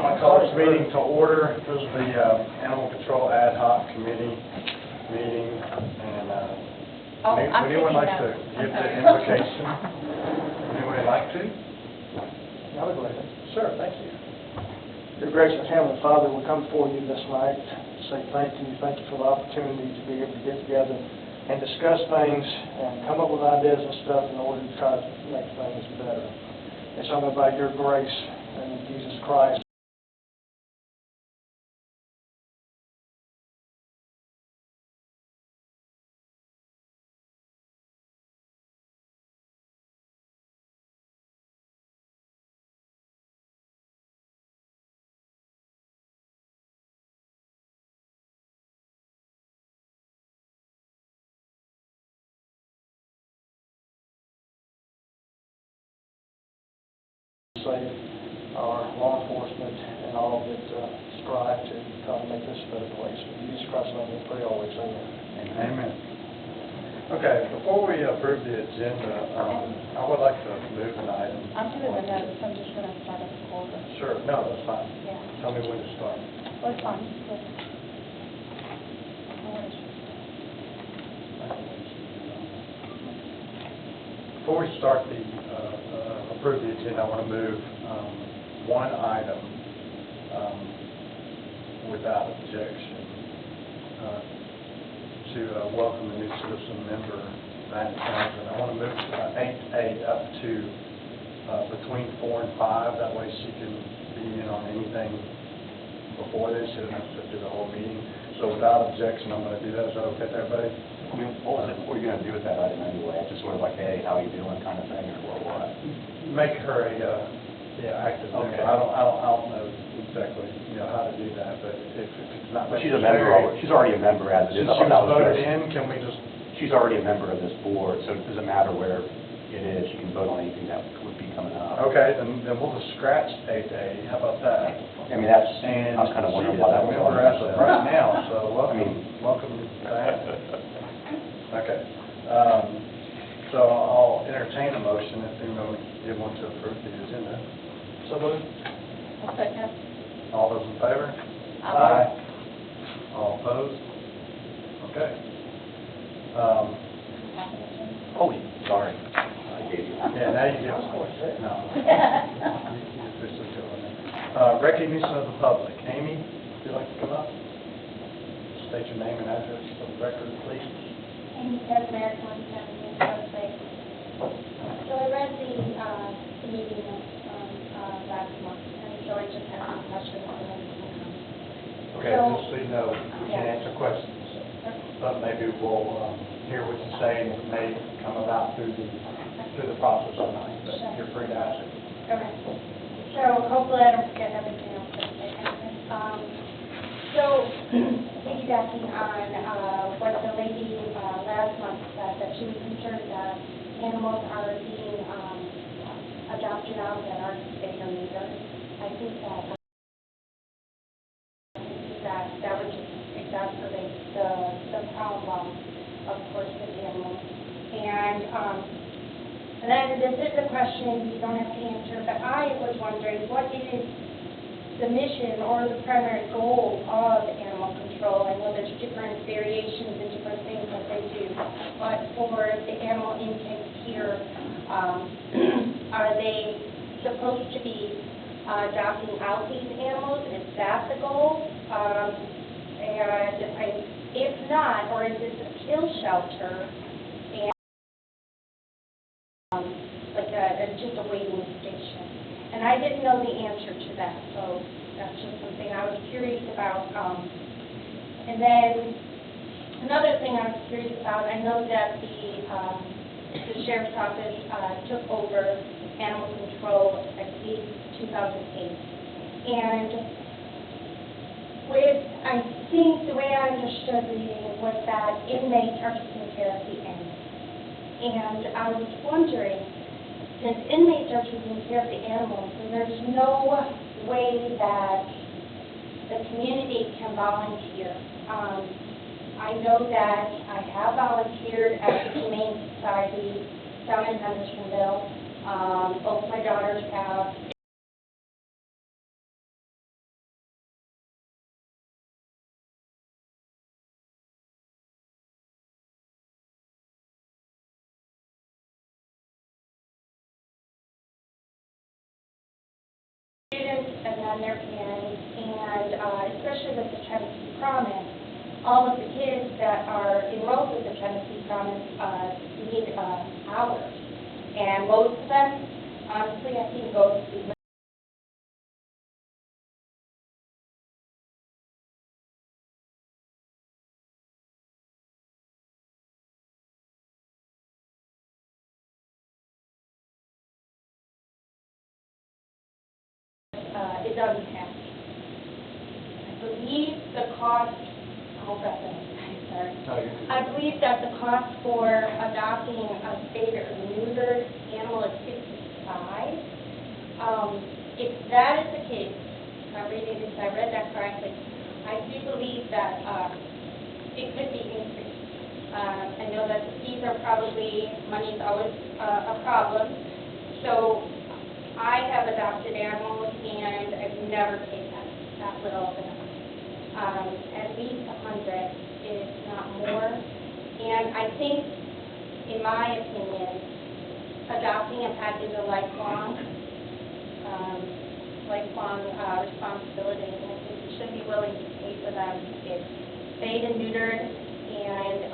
I'm going to call this meeting to order. This is the Animal Control Ad Hoc Committee meeting, and would anyone like to give the invocation? Anyone like to? I would like it. Sure, thank you. Dear gracious Heavenly Father, we come before you this night to say thank you. Thank you for the opportunity to be able to get together and discuss things and come up with ideas and stuff in order to try to make things better. It's only by your grace and Jesus Christ. Save our law enforcement and all that strive to try to make this a better place. In Jesus Christ's name we pray always. Amen. Amen. Okay, before we approve the agenda, I would like to move an item. I'm doing the notes, I'm just going to start at the quarter. Sure, no, that's fine. Yeah. Tell me when to start. Well, it's fine. Before we start the approve the agenda, I want to move one item without objection to welcome a new citizen member, Randy Townsend. I want to move 8A up to between 4 and 5. That way she can be in on anything before this. She doesn't have to sit through the whole meeting. So without objection, I'm going to do that. Is that okay with everybody? What were you going to do with that item anyway? Just sort of like, hey, how you doing kind of thing, or what? Make her a active member. Okay. I don't know exactly how to do that, but if it's not But she's necessary, a member. She's already a member as it is. Since she was voted in, can we just? She's already a member of this board, so it doesn't matter where it is. She can vote on anything that would be coming up. Okay, then we'll just scratch 8A. How about that? I mean, that's. And I was kind of wondering she is why that a was member on. as of right now, so welcome. I mean, welcome back. Okay. So I'll entertain a motion if anyone would want to approve the agenda. So moved. I'll second. All those in favor? Aye. All opposed? Okay. Oh, sorry. I gave you. Yeah, now you get it. No. You officially do it. Recognition of the public. Amy, would you like to come up? State your name and address for the record, please. Amy says American on 17th website. So I read the meeting last month, and so I just have some questions for them. Okay, just so you know, we can answer questions, but maybe we'll hear what you say, and it may come about through the process tonight, but you're free to ask it. Okay. So hopefully I don't forget everything else that I said. So piggybacking on what the lady last month said, that she was concerned that animals are being adopted out that aren't spayed or neutered. I think that would just exacerbate the problem, of course, with animals. And then this is a question you don't have to answer, but I was wondering, what is the mission or the primary goal of animal control? I know there's different variations and different things that they do, but for the animal intake here, are they supposed to be adopting out these animals? Is that the goal? And if not, or is this a kill shelter and just a waiting station? And I didn't know the answer to that, so that's just something I was curious about. And then another thing I was curious about, I know that the sheriff's office took over animal control, I believe, 2008. And I think the way I understood reading it was that inmates are taking care of the animals. And I was wondering, since inmates are taking care of the animals, and there's no way that the community can volunteer. I know that I have volunteered at the Humane Society down in Hendersonville. Both my daughters have. on their pins, and especially with the Tennessee Promise, all of the kids that are enrolled with the Tennessee Promise need hours. And most of them, honestly, I think go to sleep. It doesn't have to. I believe the cost, I believe that the cost for adopting a spayed or neutered animal is $55. If that is the case, if I read that correctly, I do believe that it could be increased. I know that the fees are probably, money is always a problem. So I have adopted animals, and I've never paid that little of an amount. At least 100, if not more. And I think, in my opinion, adopting a pet is a lifelong responsibility. And I think you should be willing to pay for them to get spayed and neutered and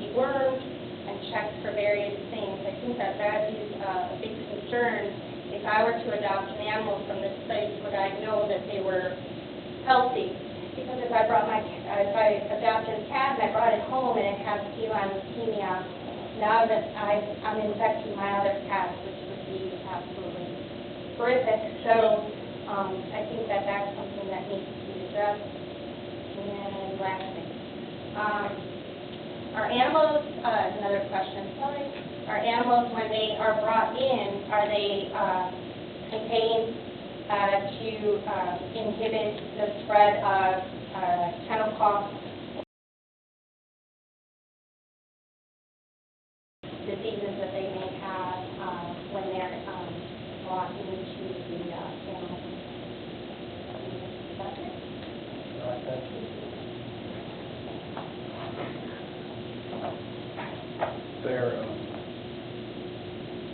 dewormed and checked for various things. I think that is a big concern. If I were to adopt an animal from this place, would I know that they were healthy? Because if I adopted a cat and I brought it home and it had feline leukemia, now that I'm infecting my other cats, which would be absolutely horrific. So I think that that's something that needs to be addressed. And last thing. Are animals, another question, sorry, are animals, when they are brought in, are they contained to inhibit the spread of kennel cough, diseases that they may have when they're brought into the animal? That's it. All right, thank you. There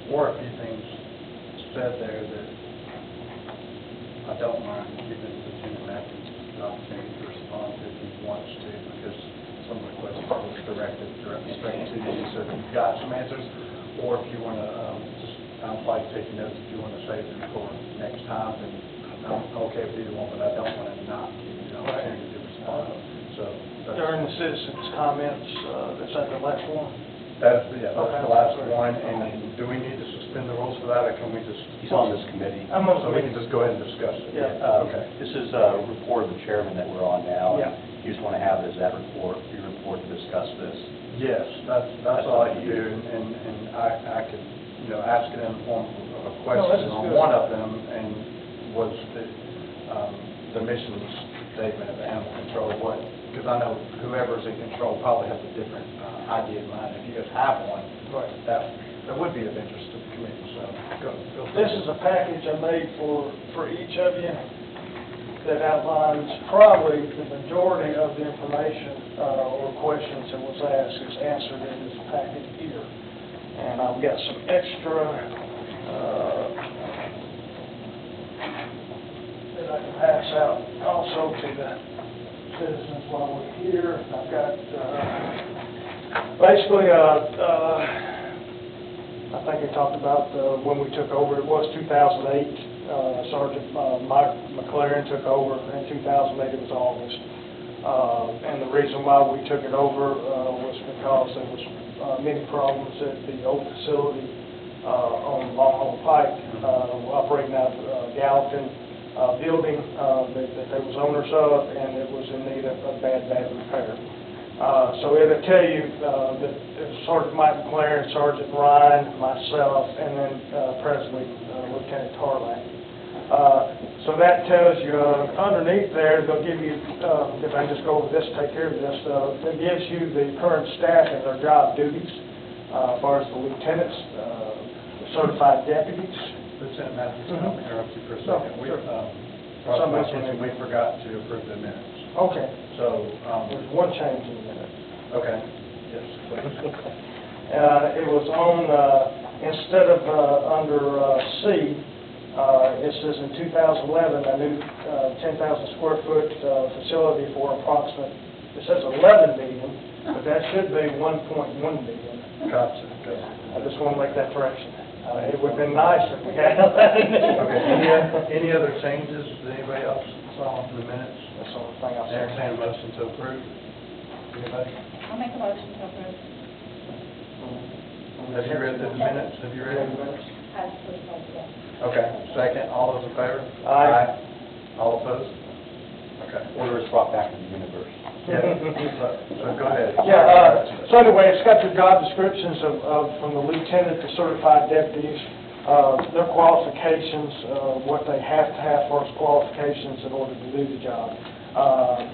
were a few things said there that I don't mind giving Lieutenant Matthews the opportunity to respond to if he wants to, because some of the questions was directed straight to you, so if you've got some answers, or if you want to just, I'm like taking notes, if you want to save them for next time, then I'm okay with either one, but I don't want to not give you the opportunity to respond. So During the citizens' comments, that's at the last one? That's the last Okay. one, and do we need to suspend the rules for that, or can we just? He's on this committee. I'm on the So we can committee. just go ahead and discuss it? Yeah. Okay. This is a report of the chairman that we're on now. Yeah. You just want to have it as that report, your report to discuss this. Yes, that's all I can do, and I could, ask it in the form of a question is on good. one of them, and was the mission statement of animal control, because I know whoever's in control probably has a different idea in mind. If you guys have one, Right. that would be of interest to the committee, so go. This is a package I made for each of you that outlines probably the majority of the information or questions that was asked is answered in this package here. And I've got some extra that I can pass out also to the citizens while we're here. I've got basically I think we talked about when we took over. It was 2008. Sergeant Mike McLaren took over in 2008. It was August. And the reason why we took it over was because there was many problems at the old facility on Longhorn Pike, operating out of Gallatin building that they was owners of, and it was in need of bad repair. So it'll tell you that Sergeant Mike McLaren, Sergeant Ryan, myself, and then presently Lieutenant Tarlack. So that tells you underneath there, they'll give you, if I just go over this, take care of this, it gives you the current staff and their job duties, as far as the lieutenants, the certified deputies. Lieutenant Matthews, can I interrupt you for a No, second? sure. Brought to my attention, we forgot to approve the minutes. Okay. So, There's one change in the minutes. okay, yes, please. It was on, instead of under C, It says in 2011, a new 10,000 square foot facility for approximate, it says 11 million, but that should be 1.1 million. Gotcha. I just want to make that correction. It would have been nice if we had that. Okay, any other changes that anybody else saw in the minutes? That's the only thing I'll say. Entertain a motion to approve. Anybody? I'll make a motion to approve. Have you read the minutes? Have you read the minutes? As presented. Okay, second, all those in favor? Aye. All opposed? Okay. Order is brought back to the universe. Yeah, so go ahead. Yeah, so anyway, it's got your job descriptions from the lieutenant to certified deputies, their qualifications, what they have to have for qualifications in order to do the job,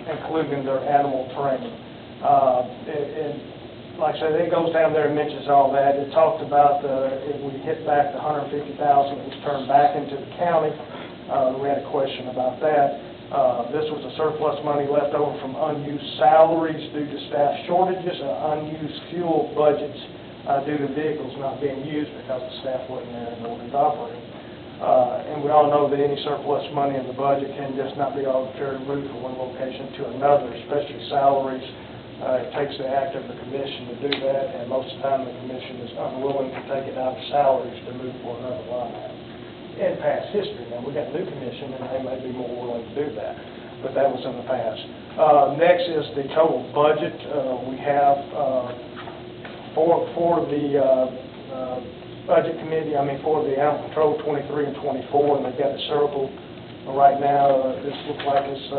including their animal training. And like I said, it goes down there and mentions all that. It talked about if we hit back the $150,000 that was turned back into the county. We had a question about that. This was a surplus money left over from unused salaries due to staff shortages and unused fuel budgets due to vehicles not being used because the staff wasn't there in order to operate. And we all know that any surplus money in the budget can just not be arbitrarily moved from one location to another, especially salaries. It takes the act of the commission to do that, and most of the time the commission is unwilling to take it out of salaries to move for another line item. In past history, now we got a new commission and they may be more willing to do that, but that was in the past. Next is the total budget. We have for the budget committee, for the animal control 23 and 24, and they've got it circled right now. This looks like it's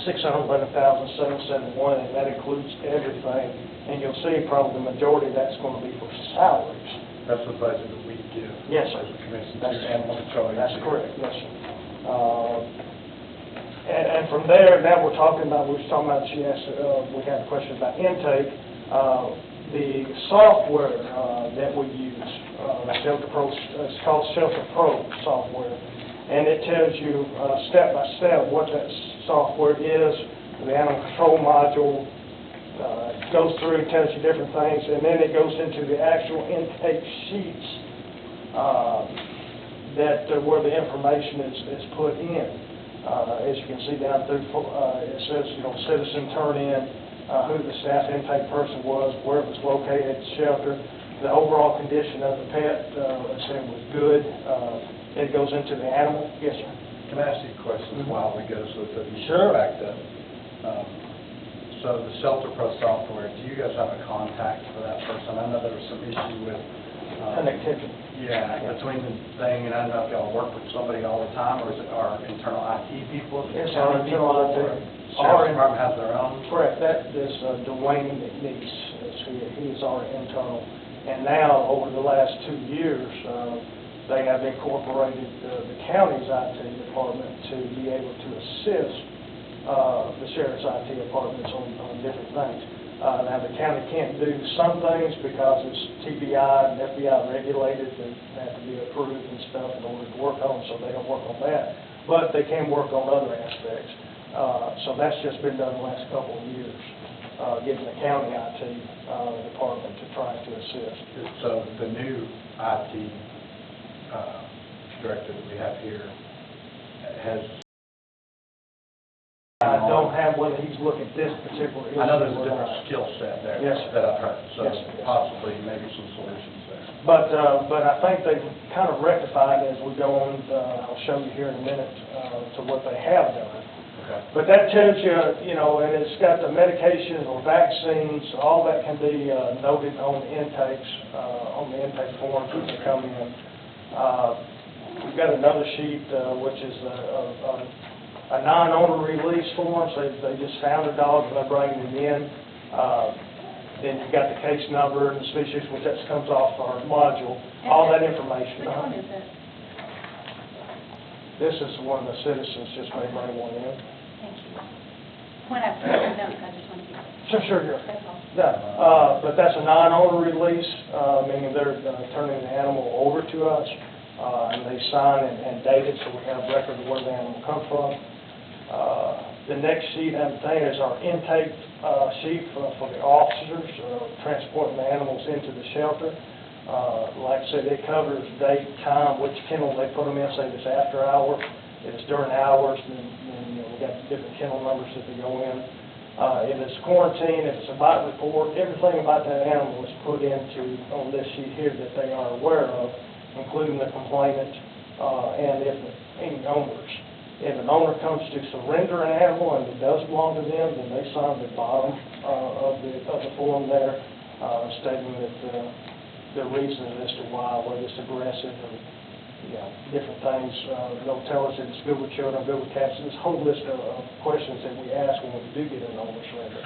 $611,771, and that includes everything. And you'll see probably the majority of that's going to be for salaries. That's the budget that we give. Yes, sir. As a commission That's to animal control. That's correct, yes, sir. And from there, now we were talking about, she asked, we had a question about intake. The software that we use, Shelter Pro, it's called Shelter Pro software, and it tells you step by step what that software is, the animal control module. It goes through, tells you different things, and then it goes into the actual intake sheets where the information is put in. As you can see down through, it says, citizen turn in, who the staff intake person was, where it was located at the shelter, the overall condition of the pet, let's say it was good. It goes into the animal. Yes, sir. Can I ask you a question while we go so that you Sure. backed up? So the Shelter Pro software, do you guys have a contact for that person? I know there was some issue with Connectivity. Yeah, between the thing, and I don't know if y'all work with somebody all the time, or is it our internal IT people? Yes, our internal IT. Sheriff's Department has their own? Correct. That is Dwayne McNeese. He is our internal. And now, over the last 2 years, they have incorporated the county's IT department to be able to assist the sheriff's IT departments on different things. Now, the county can't do some things because it's TBI and FBI regulated and have to be approved and stuff in order to work on, so they don't work on that. But they can work on other aspects. So that's just been done the last couple of years, getting the county IT department to try to assist. So the new IT director that we have here has... I don't have whether he's looking at this particular issue. I know there's a or different not. skill set there Yes, that I've heard, so Yes, sir. possibly maybe some solutions there. But I think they've kind of rectified as we go on, I'll show you here in a minute, to what they have done. Okay. But that tells you, and it's got the medication or vaccines, all that can be noted on the intakes, on the intake forms when they come in. We've got another sheet, which is a non-owner release form, so they just found a dog and they're bringing it in. Then you've got the case number and the species, which that comes off our module, all that information. Which one is it? This is one the citizens just may bring one in. Thank you. When I put it down, I just want to be... Sure. That's all. Yeah, but that's a non-owner release, meaning they're turning the animal over to us, and they sign and date it, so we have record of where the animal comes from. The next sheet I'm saying is our intake sheet for the officers transporting the animals into the shelter. Like I said, it covers date, time, which kennel they put them in, say if it's after hours, if it's during hours, then we got different kennel numbers that they go in. If it's quarantine, if it's a bite report, everything about that animal is put into, on this sheet here that they are aware of, including the complainant, and if any owners. If an owner comes to surrender an animal and it does belong to them, then they sign the bottom of the form there, stating that their reason as to why, whether it's aggressive or different things. They'll tell us that it's good with children, good with cats. This whole list of questions that we ask when we do get an owner surrender.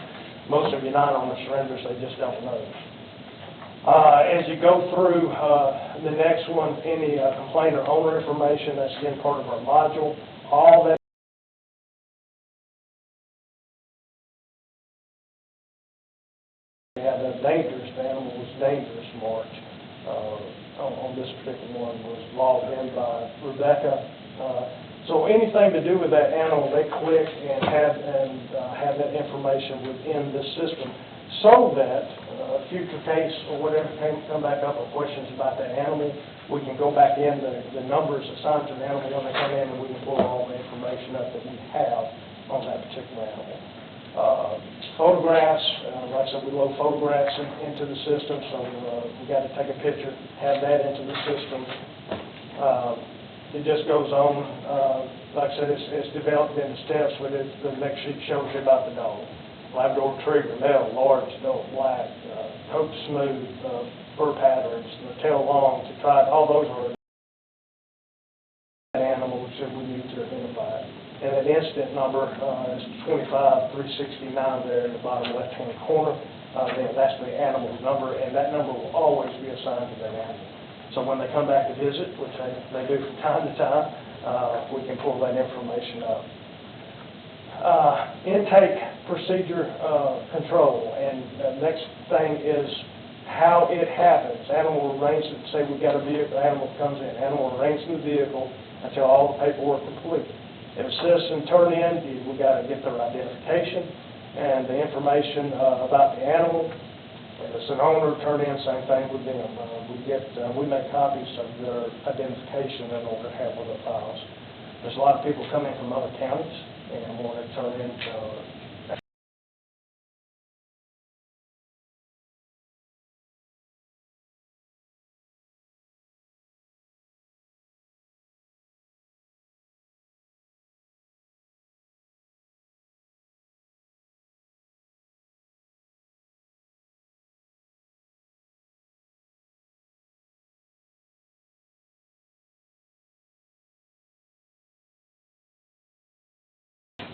Most of you non-owner surrenders, they just don't know. As you go through the next one, any complaint or owner information, that's again part of our module. All that we had a dangerous, the animal was dangerous mark on this particular one was logged in by Rebecca. So anything to do with that animal, they click and have that information within this system, so that a future case or whatever come back up or questions about that animal, we can go back in the numbers assigned to the animal when they come in, and we can pull all the information up that we have on that particular animal. Photographs, like I said, we load photographs into the system, so we got to take a picture, have that into the system. It just goes on. Like I said, it's developed into steps, but the next sheet shows you about the dog. Labrador Retriever, male, large, adult, black, coat smooth, fur patterns, the tail long, to try all those are animals that we need to identify. And an incident number is 25369 there in the bottom left-hand corner. Then that's the animal's number, and that number will always be assigned to that animal. So when they come back to visit, which they do from time to time, we can pull that information up. Intake procedure control, and the next thing is how it happens. Animal remains, say we got a vehicle, animal comes in, animal remains in the vehicle until all the paperwork complete. If a citizen turn in, we got to get their identification and the information about the animal. If it's an owner, turn in, same thing with them. We make copies of their identification in order to have with our files. There's a lot of people coming from other counties and want to turn in.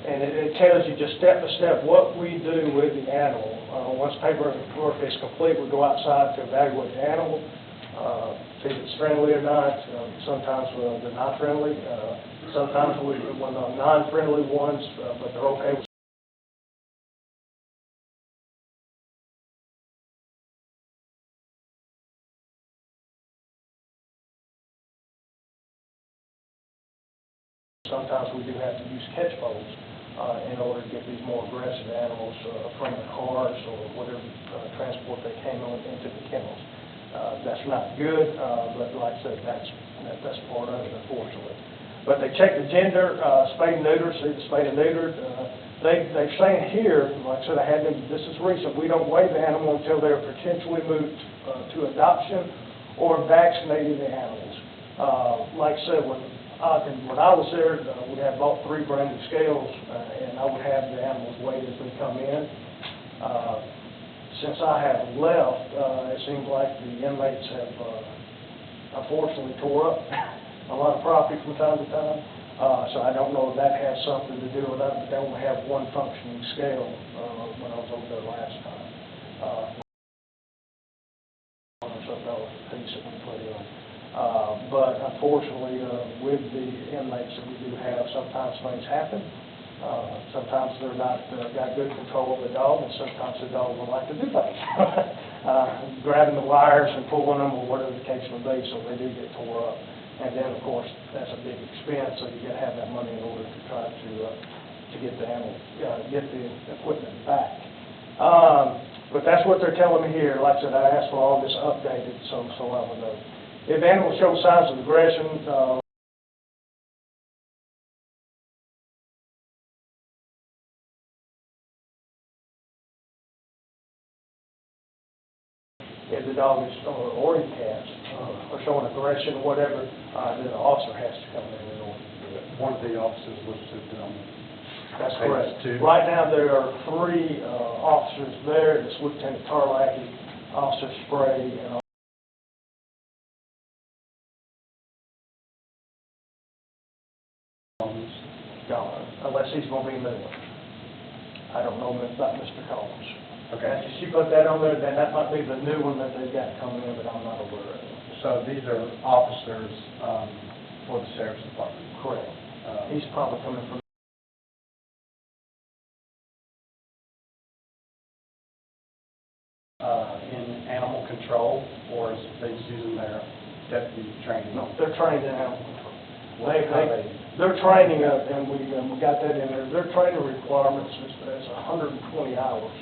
And it tells you just step by step what we do with the animal. Once paperwork is complete, we go outside to evaluate the animal, see if it's friendly or not. Sometimes they're not friendly. Sometimes when the non-friendly ones, but they're okay with. Sometimes we do have to use catch poles in order to get these more aggressive animals from the cars or whatever transport they came on into the kennels. That's not good, but like I said, that's part of it, unfortunately. But they check the gender, spayed and neutered, see the spayed and neutered. They're saying here, like I said, I had them, this is recent, we don't weigh the animal until they're potentially moved to adoption or vaccinating the animals. Like I said, when I was there, we had bought 3 brand new scales, and I would have the animals weighed as they come in. Since I have left, it seems like the inmates have unfortunately tore up a lot of property from time to time. So I don't know if that has something to do with that, but they only have one functioning scale when I was over there last time. Piece that we put in. But unfortunately, with the inmates that we do have, sometimes things happen. Sometimes they're not got good control of the dog, and sometimes the dog will like to do things. Grabbing the wires and pulling them or whatever the case may be, so they do get tore up. And then, of course, that's a big expense, so you got to have that money in order to try to get the animal, get the equipment back. But that's what they're telling me here. Like I said, I asked for all this updated, so I would know. If animals show signs of aggression, if the dog is, or the cat, are showing aggression, whatever, then the officer has to come in and order to do it. One of the officers listed, That's page correct. 2. Right now, there are 3 officers there. It's Lieutenant Tarlackey, Officer Spray, and unless he's going to be moving. I don't know about Mr. Collins. Okay. And if she put that on there, then that might be the new one that they've got coming in, but I'm not aware of it. So these are officers for the sheriff's department. Correct. He's probably coming from In animal control, or is they using their deputy training? No, they're trained in animal control. How they- Their training, and we got that in there, their training requirements is 120 hours.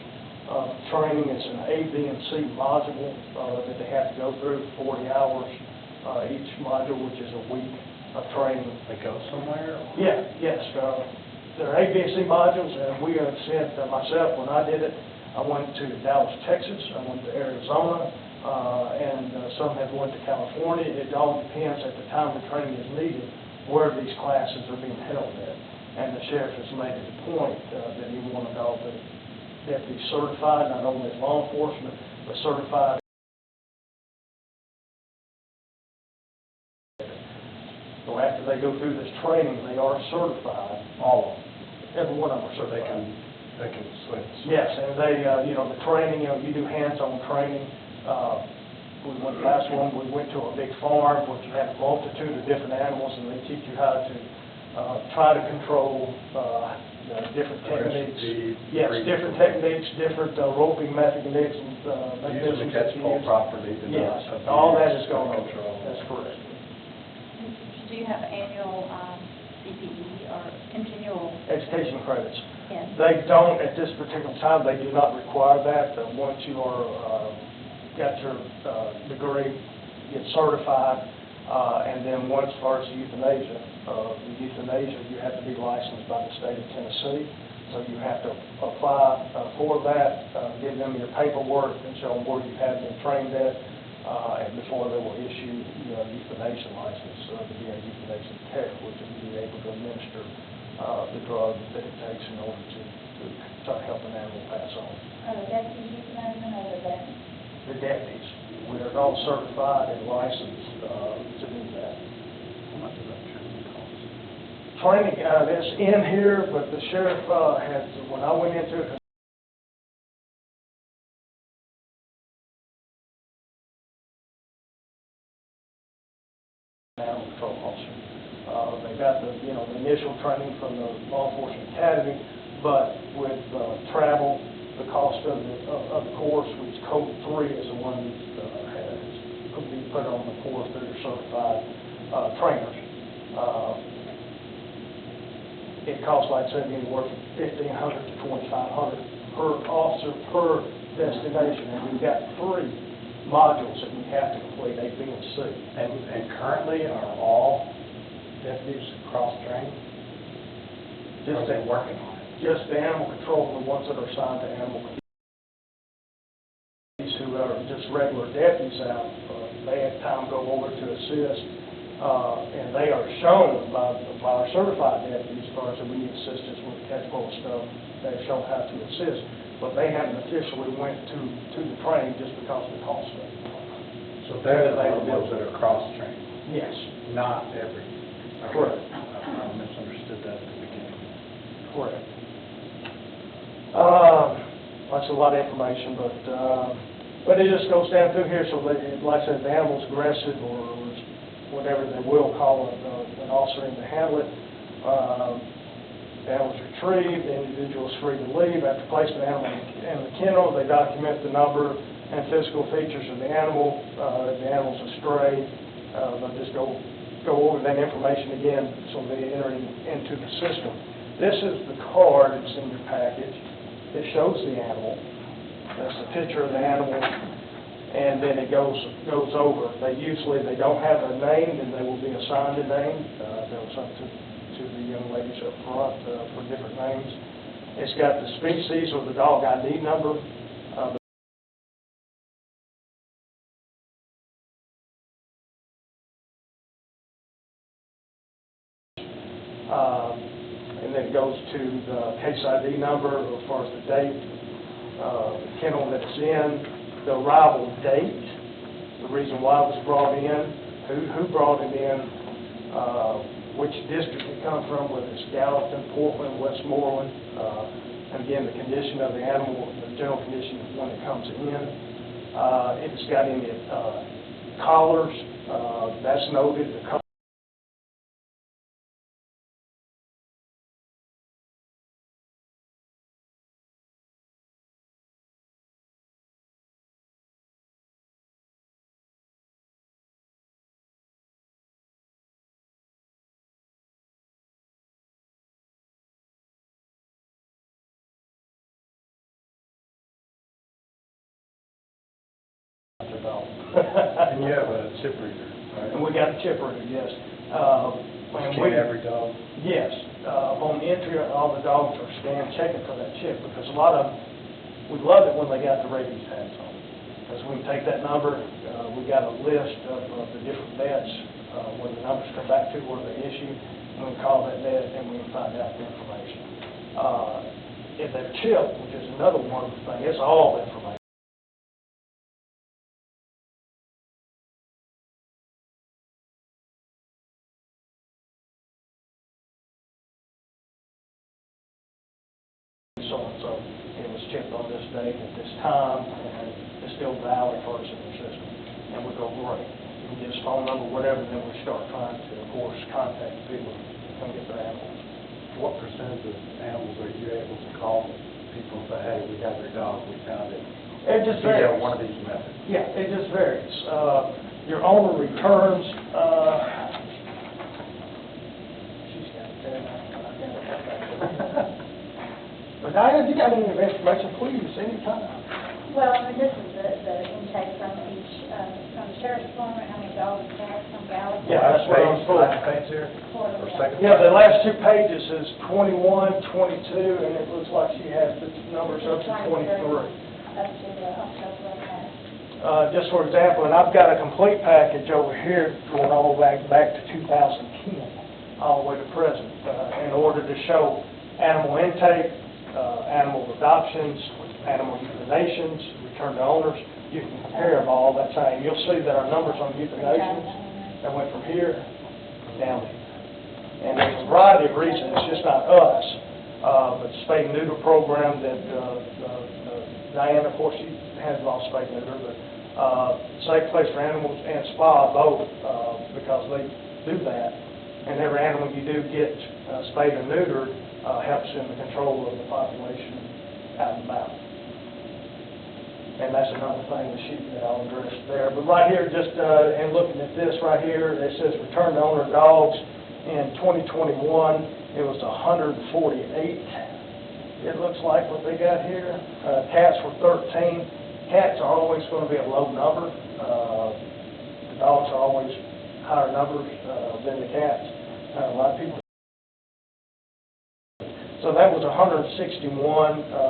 Training is an A, B, and C module that they have to go through, 40 hours each module, which is a week of training. They go somewhere? or- Yes. They're A, B, and C modules, and we have sent, myself, when I did it, I went to Dallas, Texas, I went to Arizona, and some have went to California. It all depends at the time the training is needed, where these classes are being held at. And the sheriff has made it a point that he wanted all the deputies certified, not only as law enforcement, but certified. So after they go through this training, they are certified. All of them, Every one of them are so they certified. can switch. Yes, and they, the training, you do hands-on training. We went last one, we went to a big farm, which you have a multitude of different animals, and they teach you how to try to control the different techniques. Aggressive, Yes, breed. different techniques, different roping mechanisms. Using the catch pole properly to Yes, not all that abuse is going on. control. That's correct. Do you have annual CPE or continual? Education credits. Yes. They don't, at this particular time, they do not require that. Once you are, got your degree, get certified, and then once, as far as euthanasia, you have to be licensed by the state of Tennessee. So you have to apply for that, give them your paperwork and show them where you have been trained at, and before they will issue you a euthanasia license, to be a euthanasia tech, which is being able to administer the drug that it takes in order to try to help an animal pass on. Are the deputies euthanizing or the vets? The deputies, we are all certified and licensed to do that. How much does that training cost? Training, that's in here, but the sheriff had, when I went into it, animal control officer. They got the initial training from the law enforcement academy, but with travel, the cost of the course, which Code 3 is the one that could be put on the course that are certified trainers. It costs, like I said, anywhere from $1,500 to $2,500 per officer per destination, and we've got 3 modules that we have to complete, A, B, and C. And currently, are all deputies cross-trained? Are they working on it? Just the animal control, the ones that are assigned to animal control. These who are just regular deputies out, they have time to go over to assist, and they are shown by our certified deputies, as far as we need assistance with catch pole stuff, they're shown how to assist, but they haven't officially went to the training just because of the cost of it. So they're the ones that are cross-trained, Yes, not every. Correct. I misunderstood that at the beginning. correct. That's a lot of information, but it just goes down through here, so they, like I said, if the animal's aggressive or whatever they will call an officer in to handle it. The animal's retrieved, the individual is free to leave. After placing the animal in the kennel, they document the number and physical features of the animal. If the animal's a stray, they'll just go over that information again, so they enter it into the system. This is the card that's in your package. It shows the animal. That's a picture of the animal, and then it goes over. They don't have a name, and they will be assigned a name. That was up to the young ladies up front for different names. It's got the species or the dog ID number. And then it goes to the case ID number as far as the date, the kennel that it's in, the arrival date, the reason why it was brought in, who brought it in, which district it come from, whether it's Gallatin, Portland, Westmoreland, and again, the condition of the animal, the general condition when it comes in. If it's got any collars, that's noted. The And you have a chip reader, right? And we got a chip reader, yes. Scan every dog? Yes. On entry, all the dogs are scanned, checking for that chip, because a lot of them, we love it when they got the rabies tags on. Because we can take that number, we got a list of the different vets, when the numbers come back to where they issue, and we call that vet and we can find out the information. If they're chipped, which is another wonderful thing, it's all information. So-and-so, it was chipped on this date at this time, and it's still valid for us in the system. And we go, great. You can get his phone number, whatever, and then we start trying to, of course, contact people to come get their animals. What percentage of animals are you able to call people and say, hey, we got your dog, we found it? It just Do you varies. have one of these methods? Yeah, it just varies. Your owner returns, she's got it there. But Diane, you got any information, please, anytime. Well, this is the intake from each, from the sheriff's department, how many dogs we have, from Gallatin. Yeah, that's what I was told. Last page here, or second? Yeah, the last two pages is 21, 22, and it looks like she has the numbers up to 23. Up to the October, okay. Just for example, and I've got a complete package over here going all the way back to 2010, all the way to present, in order to show animal intake, animal adoptions, animal euthanations, return to owners. You can compare them all. That's how you'll see that our numbers on euthanations that went from here down here. And there's a variety of reasons. It's just not us, but the spay and neuter program that Diana, of course, she has all spay and neuter, but Safe Place for Animals and SPA both, because they do that. And every animal you do get spayed or neutered helps in the control of the population out and about. And that's another thing that I'll address there. But right here, just in looking at this right here, it says return to owner dogs. In 2021, it was 148. It looks like what they got here. Cats were 13. Cats are always going to be a low number. The dogs are always higher numbers than the cats. A lot of people. So that was 161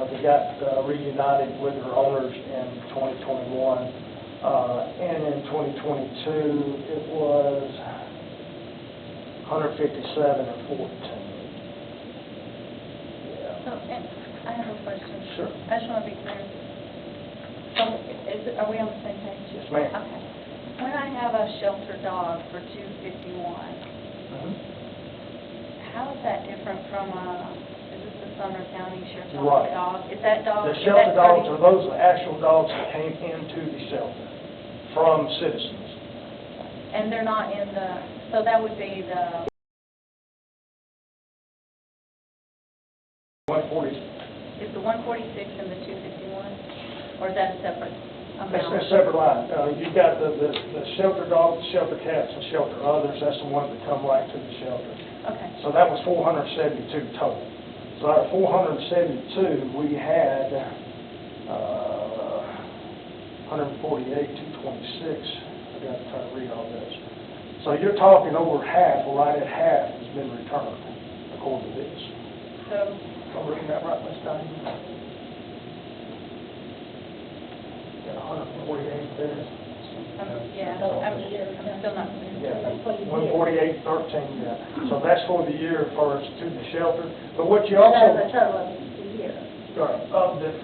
that got reunited with their owners in 2021. And in 2022, it was 157 and 14. Yeah. So, and I have a question. Sure. I just want to be clear. So, are we on the same page? Yes, ma'am. Okay. When I have a shelter dog for $251, how is that different from is this the Sumner County Sheriff's Right. Office dog? Is that dog? The is shelter that dogs 30 are those actual dogs that came into the shelter from citizens. And they're not in the, so that would be the 140. is the 146 and the 251? Or is that a separate That's amount? a separate line. You've got the shelter dogs, shelter cats, and shelter others. That's the ones that come right to the shelter. Okay. So that was 472 total. So out of 472, we had, 148, 226. I got to try to read all this. So you're talking over half, or right at half, has been returned, according to this. So, Am I reading that right, Ms. Diane? Got 148 there. yeah, I'm still not. Yeah, 148.13, yeah. So that's for the year as far as to the shelter. But what you That's also, the total of the year.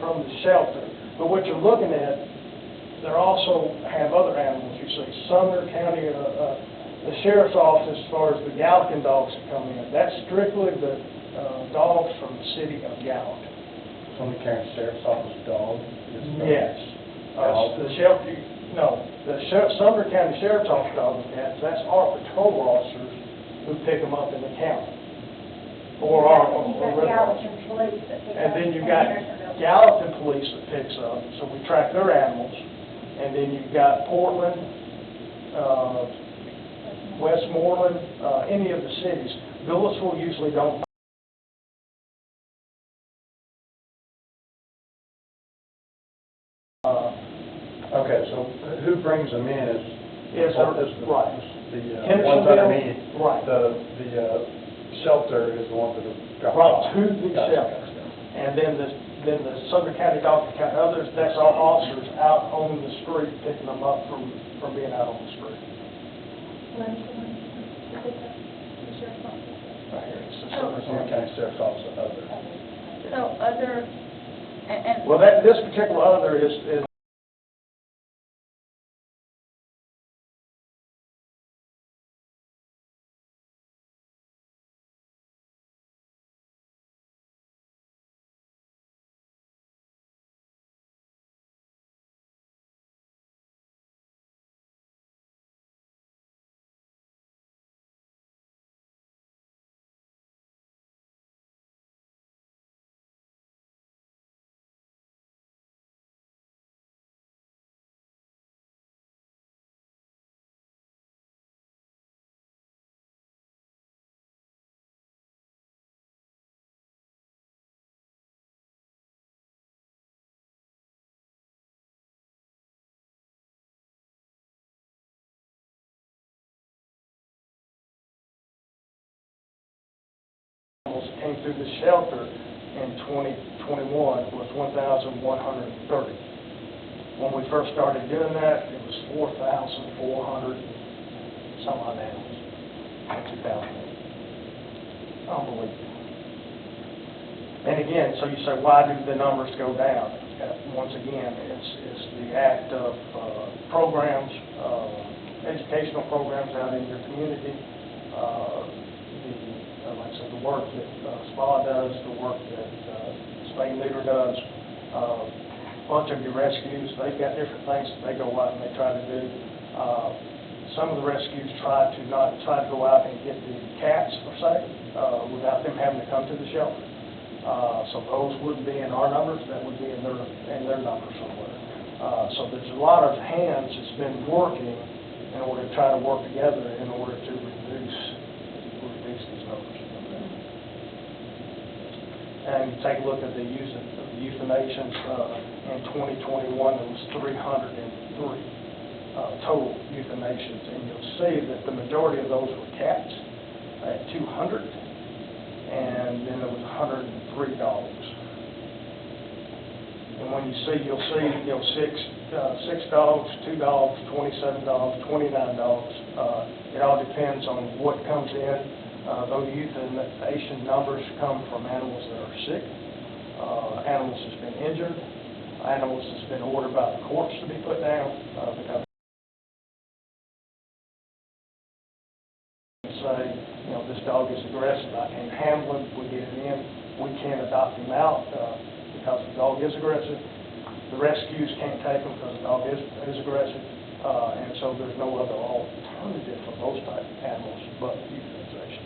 from the shelter, but what you're looking at, they also have other animals, you see. Sumner County, the sheriff's office, as far as the Gallatin dogs that come in, that's strictly the dogs from the city of Gallatin. Sumner County Sheriff's Office dog? Yes. The shelter, no, the Sumner County Sheriff's Office dog and cats, that's our patrol officers who pick them up in the county. Or our, You've got Gallatin police that pick and up then you've in got Hendersonville. Gallatin police that picks up, so we track their animals. And then you've got Portland, Westmoreland, any of the cities. Millisville usually don't. Okay, so who brings them in Is right. the ones underneath? Right. The shelter is the ones that have got. Right, to the Gotcha. shelter. And then the Sumner County Dog and Cat, others, that's our officers out on the street picking them up from being out on the street. Right here, it's the Sumner County Sheriff's Office, other. So other, and. Well, this particular other is came through the shelter in 2021 was 1,130. When we first started doing that, it was 4,400 some odd animals in 2008. Unbelievable. And again, so you say, why do the numbers go down? Once again, it's the act of programs, educational programs out in your community, like I said, the work that SPA does, the work that Spay Leader does, a bunch of your rescues, they've got different things that they go out and they try to do. Some of the rescues try to go out and get the cats, per se, without them having to come to the shelter. So those wouldn't be in our numbers, that would be in their numbers somewhere. So there's a lot of hands that's been working in order to try to work together in order to reduce these numbers. And you take a look at the euthanations in 2021, there was 303 total euthanations, and you'll see that the majority of those were cats at 200, and then there was 103 dogs. And when you'll see six dogs, 2 dogs, 27 dogs, 29 dogs. It all depends on what comes in. Those euthanasia numbers come from animals that are sick, animals that's been injured, animals that's been ordered by the courts to be put down, because say, this dog is aggressive, I can't handle him, we get it in, we can't adopt him out because the dog is aggressive. The rescues can't take him because the dog is aggressive, and so there's no other alternative for those type of animals but euthanization.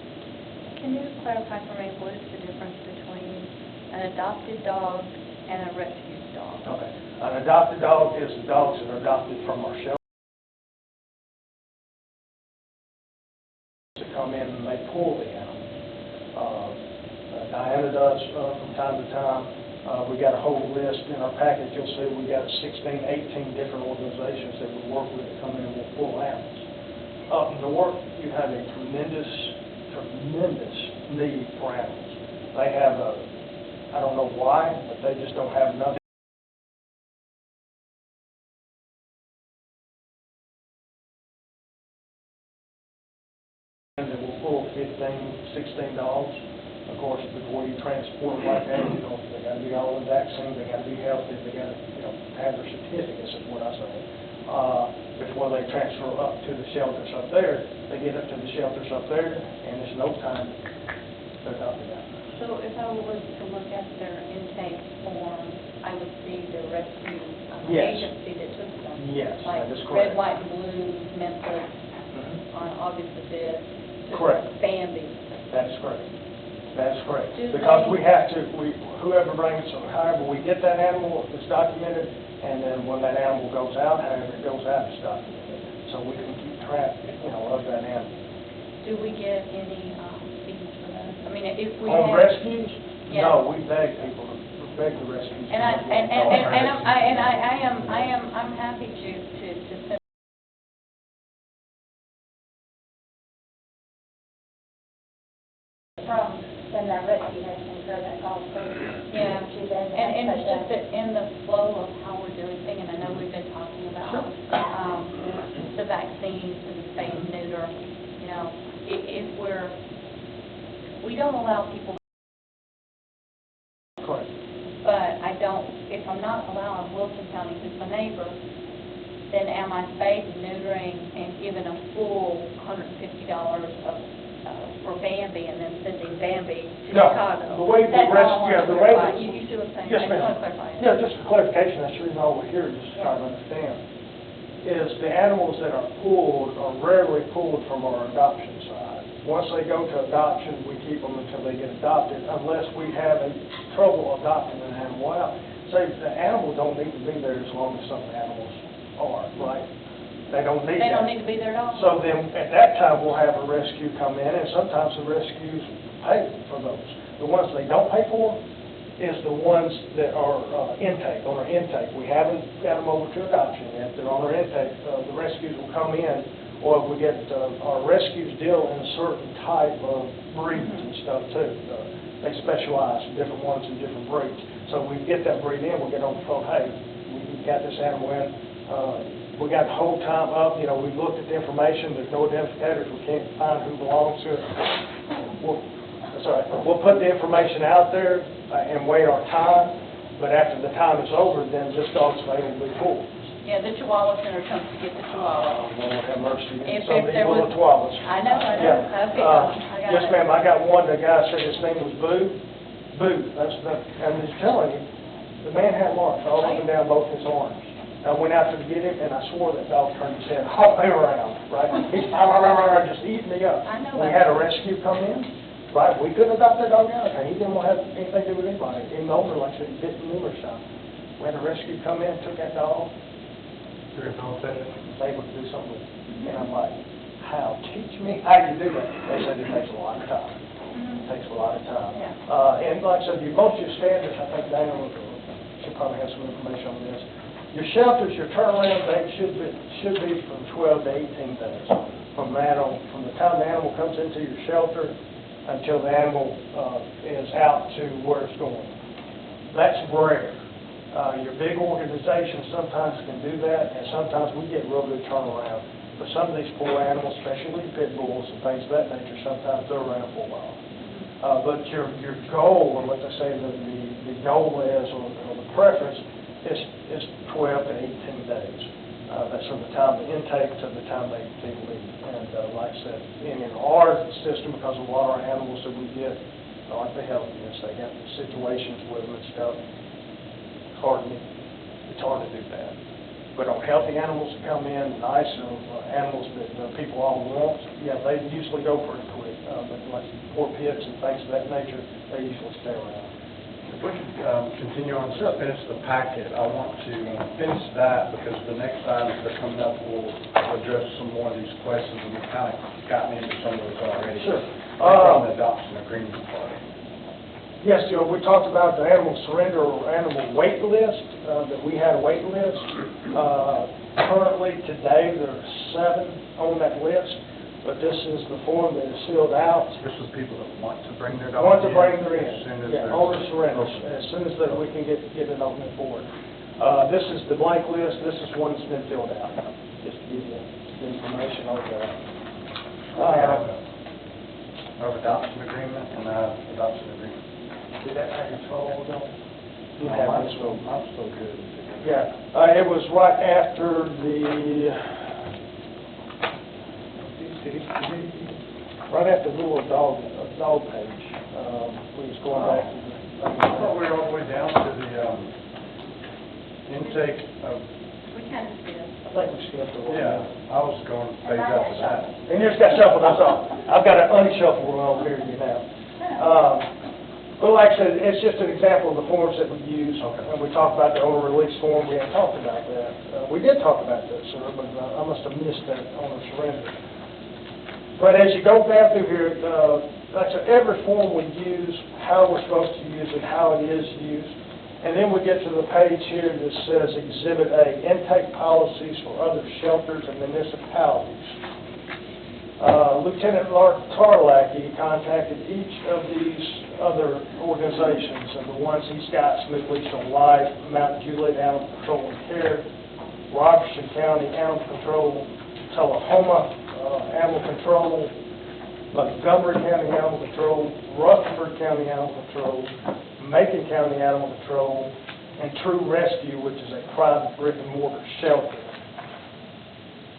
Can you clarify for me what is the difference between an adopted dog and a rescued dog? Okay. An adopted dog is the dogs that are adopted from our shelter. That come in and they pull the animal. Diana does from time to time. We got a whole list in our package. You'll see we got 16, 18 different organizations that we work with that come in with full animals. Up north, you have a tremendous need for animals. They have I don't know why, but they just don't have enough. That will pull 15, 16 dogs. Of course, before you transport them like that, they got to be all in vaccine, they got to be healthy, they got to, have their certificates, is what I say. Before they transfer up to the shelters up there, they get up to the shelters up there, and it's no time they're not out. So if I was to look at their intake form, I would see the rescue Yes. agency that took them. Yes, Like that is correct. Red, White, and Blue, Memphis, on August the 5th. to Correct. Bambi. That is correct. That is correct. Do Because they- we have to, whoever brings, however we get that animal, it's documented, and then when that animal goes out, however it goes out, it's documented. So we can keep track, of that animal. Do we get any fees for those? I mean, if we On had. rescues, Yeah. no, we beg people, we beg the rescues. And I'm happy to send From when that rescue has incurred that cost. Yeah, To them. and it's just that in the flow of how we're doing things, and I know we've been talking about the vaccines and the spay and neuter, if we don't allow people, Correct. but if I'm not allowing Wilson County, who's my neighbor, then am I spaying and neutering and giving a full $150 for Bambi and then sending Bambi to No, Chicago? the way the That's all I rescue, want the to way clarify. that. You see what I'm saying? Yes, I just want to ma'am. clarify it. Yeah, just for clarification, that's the reason why we're here, just to try to understand, is the animals that are pulled are rarely pulled from our adoption side. Once they go to adoption, we keep them until they get adopted, unless we have trouble adopting an animal out. So the animal don't need to be there as long as some animals are, right? They don't need that. They don't need to be there at all? So then, at that time, we'll have a rescue come in, and sometimes the rescues pay for those. The ones they don't pay for is the ones that are intake, on our intake. We haven't got them over to adoption yet, they're on our intake. The rescues will come in, or we get, our rescues deal in a certain type of breeds and stuff too. They specialize, different ones in different breeds. So we get that breed in, we get on the phone, hey, we got this animal in, we got the whole time up, we've looked at the information, there's no identifiers, we can't find who belongs to it. That's all right. We'll put the information out there and wait our time, but after the time is over, then this dog's available to be pulled. Yeah, the Chihuahua Center comes to get the Chihuahua. Lord have mercy. If Some there people was- are chihuahuas. I know. Yeah. Okay, I got Yes, it. ma'am, I got one, the guy said his name was Boo. Boo, I'm just telling you, the man had marks all up and down both his arms. I went out to get him, and I swore that dog turned his head all the way around, right? He's just eating me up. I know We that. had a rescue come in, right? We couldn't adopt that dog out, and he didn't want to have anything to do with anybody. Even the owner, like I said, he bit me numerous times. We had a rescue come in, took that dog, they would do something with it. And I'm like, how? Teach me how you do that. They said it takes a lot of time. It takes a lot of time. Yeah. And like I said, most of your standards, I think Diana should probably have some information on this. Your shelters, your turnaround date should be from 12 to 18 days. From the time the animal comes into your shelter until the animal is out to where it's going. That's rare. Your big organizations sometimes can do that, and sometimes we get real good turnaround. But some of these poor animals, especially pit bulls and things of that nature, sometimes they're around for a while. But your goal, or what they say the goal is, or the preference, is 12 to 18 days. That's from the time the intake to the time they leave. And like I said, in our system, because of a lot of our animals that we get, aren't the healthiest, they got situations with them and stuff. It's hard to do that. But on healthy animals that come in, nice animals that people all want, yeah, they usually go pretty quick. But like poor pits and things of that nature, they usually stay around. If we could continue on to finish the packet, I want to finish that because the next items that are coming up will address some more of these questions, and we kind of gotten into some of those already. Sure. On the adoption agreement part. Yes, Joe, we talked about the animal surrender or animal wait list, that we had a wait list. Currently, today, there are 7 on that list, but this is the form that is filled out. This is people that want to bring their dog Want to in. bring their As soon as in, yeah, they're- owner surrenders, as soon as that we can get an opening for it. This is the blank list, this is one that's been filled out, just to give you the information on that. We have our adoption agreement and adoption agreement. Did that have your phone on? You No, have I'm this still, one. I'm still good. Yeah, it was right after right after the little dog page. We was going back to I thought we were all the way down to the intake of, We kind of did. I think we skipped the one. yeah, I was going page after that. And you just got shuffled, that's all. I've got an unshuffled one over here you now. Well, like I said, it's just an example of the forms that we use. Okay. And we talked about the owner release form, we hadn't talked about that. We did talk about that, sir, but I must have missed that owner surrender. But as you go down through here, like I said, every form we use, how we're supposed to use it, how it is used. And then we get to the page here that says Exhibit A, intake policies for other shelters and municipalities. Lieutenant Tarlacki contacted each of these other organizations, and the ones he's got, Smith Lease on Life, Mount Juliet Animal Control and Care, Robertson County Animal Control, Tullahoma Animal Control, Montgomery County Animal Control, Rutherford County Animal Control, Macon County Animal Control, and True Rescue, which is a private brick and mortar shelter.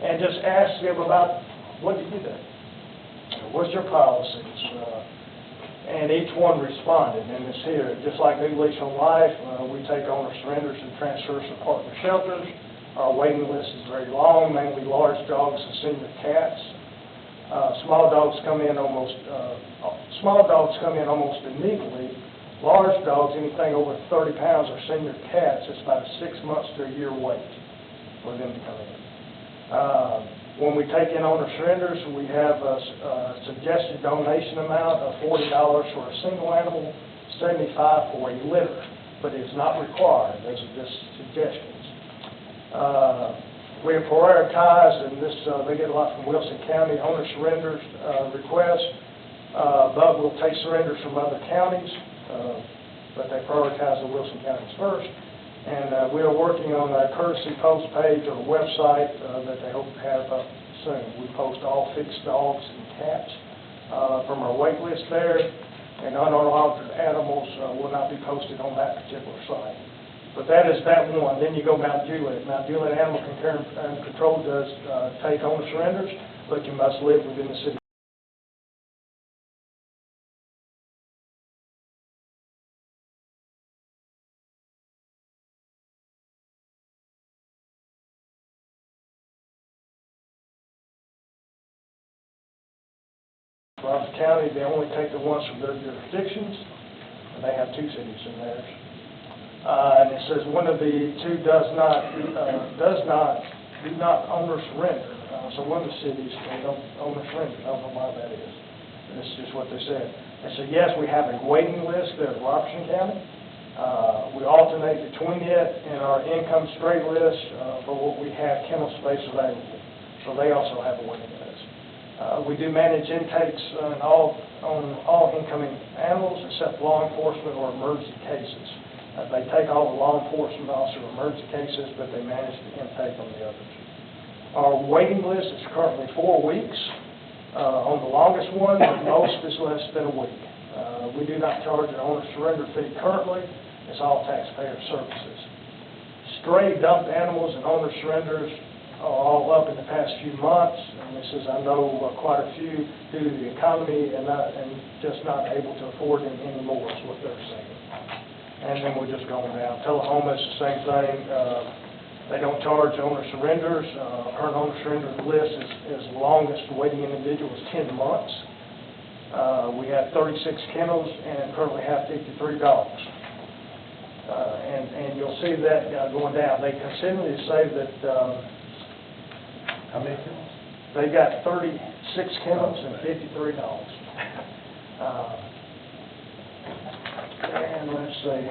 And just ask them about, what do you do? What's your policies? And each one responded, and it's here. Just like New Lease on Life, we take owner surrenders and transfers to partner shelters. Our waiting list is very long, mainly large dogs and senior cats. Small dogs come in almost immediately. Large dogs, anything over 30 pounds, or senior cats, it's about a 6 months to a year wait for them to come in. When we take in owner surrenders, we have a suggested donation amount of $40 for a single animal, $75 for a litter, but it's not required. Those are just suggestions. We have prioritized, and this they get a lot from Wilson County, owner surrenders requests. But we'll take surrenders from other counties, but they prioritize the Wilson counties first. And we are working on a courtesy post page or website that they hope to have up soon. We post all fixed dogs and cats from our wait list there, and unaltered animals will not be posted on that particular site. But that is that one. Then you go Mount Juliet. Mount Juliet Animal Control does take owner surrenders, but you must live within the city. Robertson County, they only take the ones from their jurisdictions, and they have 2 cities in theirs. And it says one of the 2 do not owner surrender. So one of the cities, they don't owner surrender. I don't know why that is. But it's just what they said. They said, yes, we have a waiting list there at Robertson County. We alternate between it and our income straight list for what we have kennel space available. So they also have a waiting list. We do manage intakes on all incoming animals except law enforcement or emergency cases. They take all the law enforcement officer emergency cases, but they manage the intake on the others. Our waiting list is currently 4 weeks. On the longest one, the most is less than a week. We do not charge an owner surrender fee currently. It's all taxpayer services. Stray dumped animals and owner surrenders are all up in the past few months, and this is, I know, quite a few due to the economy and just not able to afford them anymore is what they're saying. And then we're just going down. Tullahoma is the same thing. They don't charge owner surrenders. Current owner surrender list is longest waiting individual is 10 months. We have 36 kennels and currently have 53 dogs. And you'll see that going down. They continually say that How many kennels? they got 36 kennels and 53 dogs. And let's see,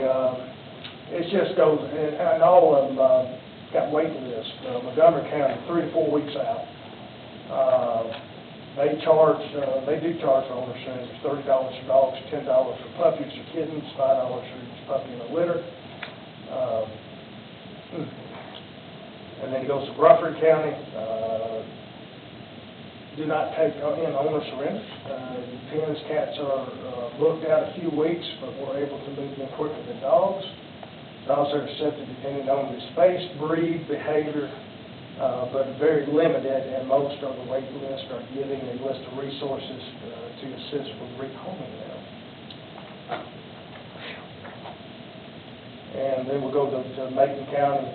it just goes, and all of them got waiting lists. Montgomery County, 3 to 4 weeks out. They do charge for owner surrenders, $30 for dogs, $10 for puppies or kittens, $5 for each puppy in a litter. And then it goes to Crawford County, do not take in owner surrenders. Pens, cats are booked out a few weeks, but we're able to move them quicker than dogs. Dogs are accepted depending on the space, breed, behavior, but very limited, and most on the wait list are giving a list of resources to assist with rehoming them. And then we'll go to Macon County.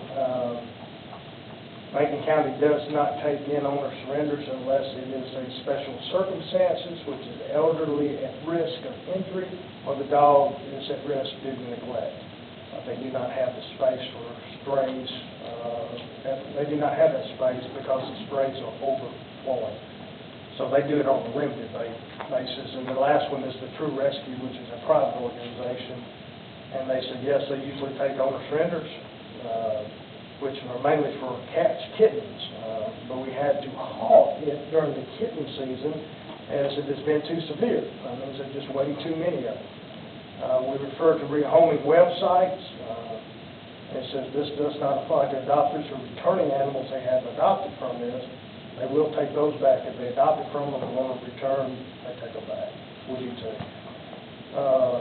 Macon County does not take in owner surrenders unless it is a special circumstances, which is elderly at risk of injury, or the dog is at risk due to neglect. They do not have the space for strays. They do not have that space because the strays are overflowing. So they do it on a limited basis. And the last one is the True Rescue, which is a private organization. And they said, yes, they usually take owner surrenders, which are mainly for cats, kittens. But we had to halt it during the kitten season as it has been too severe. That means there's just way too many of them. We refer to rehoming websites. It says this does not apply to adopters or returning animals they have adopted from this. They will take those back. If they adopted from them and want to return, they take them back. We do too.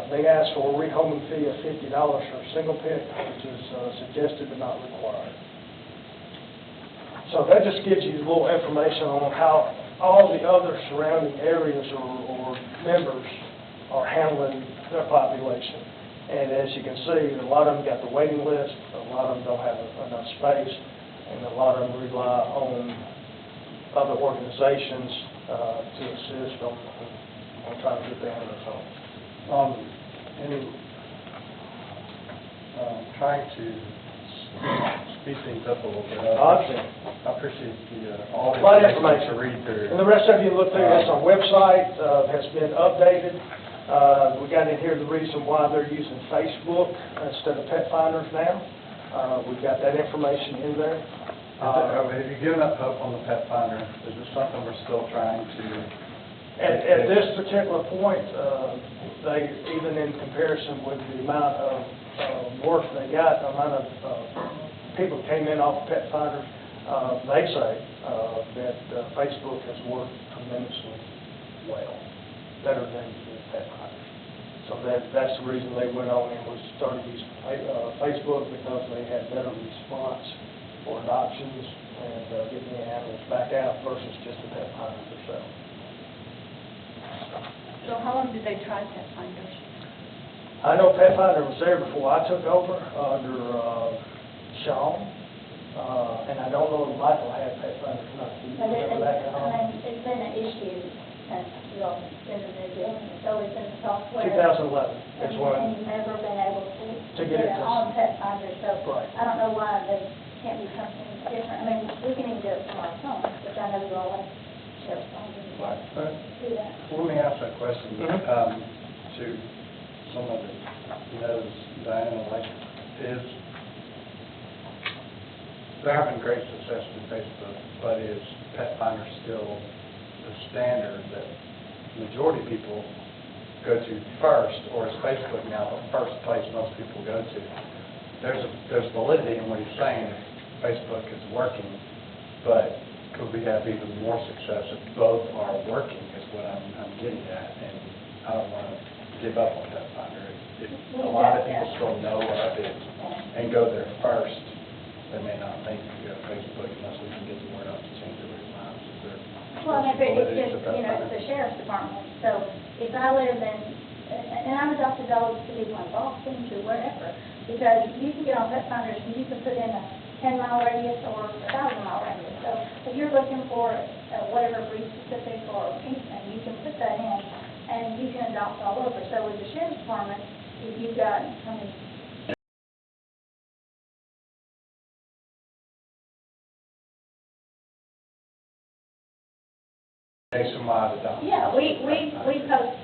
They ask for a rehoming fee of $50 for a single pet, which is suggested but not required. So that just gives you a little information on how all the other surrounding areas or members are handling their population. And as you can see, a lot of them got the waiting list, a lot of them don't have enough space, and a lot of them rely on other organizations to assist on trying to get the animals home. Trying to speed things up a little bit. I appreciate all the A lot of information information to read through. And the rest of you look through this, our website has been updated. We got in here the reason why they're using Facebook instead of Pet Finders now. We've got that information in there. Have you given up hope on the Pet Finder? Is this something we're still trying to? At this particular point, they, even in comparison with the amount of work they got, the amount of people came in off Pet Finder, they say that Facebook has worked tremendously well, better than Pet Finder. So that's the reason they went on and started using Facebook, because they had better response for adoptions and getting the animals back out versus just the Pet Finder themselves. So how long did they try Pet Finders? I know Pet Finder was there before I took over under Sean, and I don't know if Michael had Pet Finder or not. Do you remember that? It's been an issue since y'all been in the building. It's always been the software. 2011 is when. And you've never been able to get it on Pet Finder, so Right. I don't know why they can't be something different. I mean, we can even do it from our phones, which I know you all have sheriff's phones and you Right. do that. Well, let me ask that question to someone that knows Diana, like, they're having great success with Facebook, but is Pet Finder still the standard that the majority of people go to first, or is Facebook now the first place most people go to? There's validity in what he's saying. Facebook is working, but could we have even more success if both are working, is what I'm getting at, and I don't want to give up on Pet Finder. If a lot of people still know of it and go there first, they may not think to go to Facebook unless we can get the word out to change everybody's minds. Well, I mean, it's just, it's the sheriff's department, so if I live in, and I've adopted dogs to people in Boston, to wherever, because you can get on Pet Finders and you can put in a 10-mile radius or a 1,000-mile radius. So if you're looking for whatever breed specific or anything, you can put that in and you can adopt all over. So with the sheriff's department, if you've got, Nationwide adoption. yeah, we post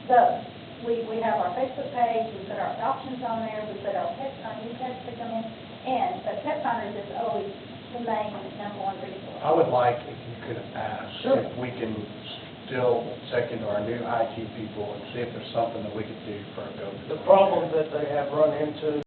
those. we have our Facebook page, we put our adoptions on there, we put our pets on, new pets to come in, but Pet Finders is always the main number one resource. I would like if you could ask Sure. if we can still check into our new IT people and see if there's something that we could do for a go-to. The problem that they have run into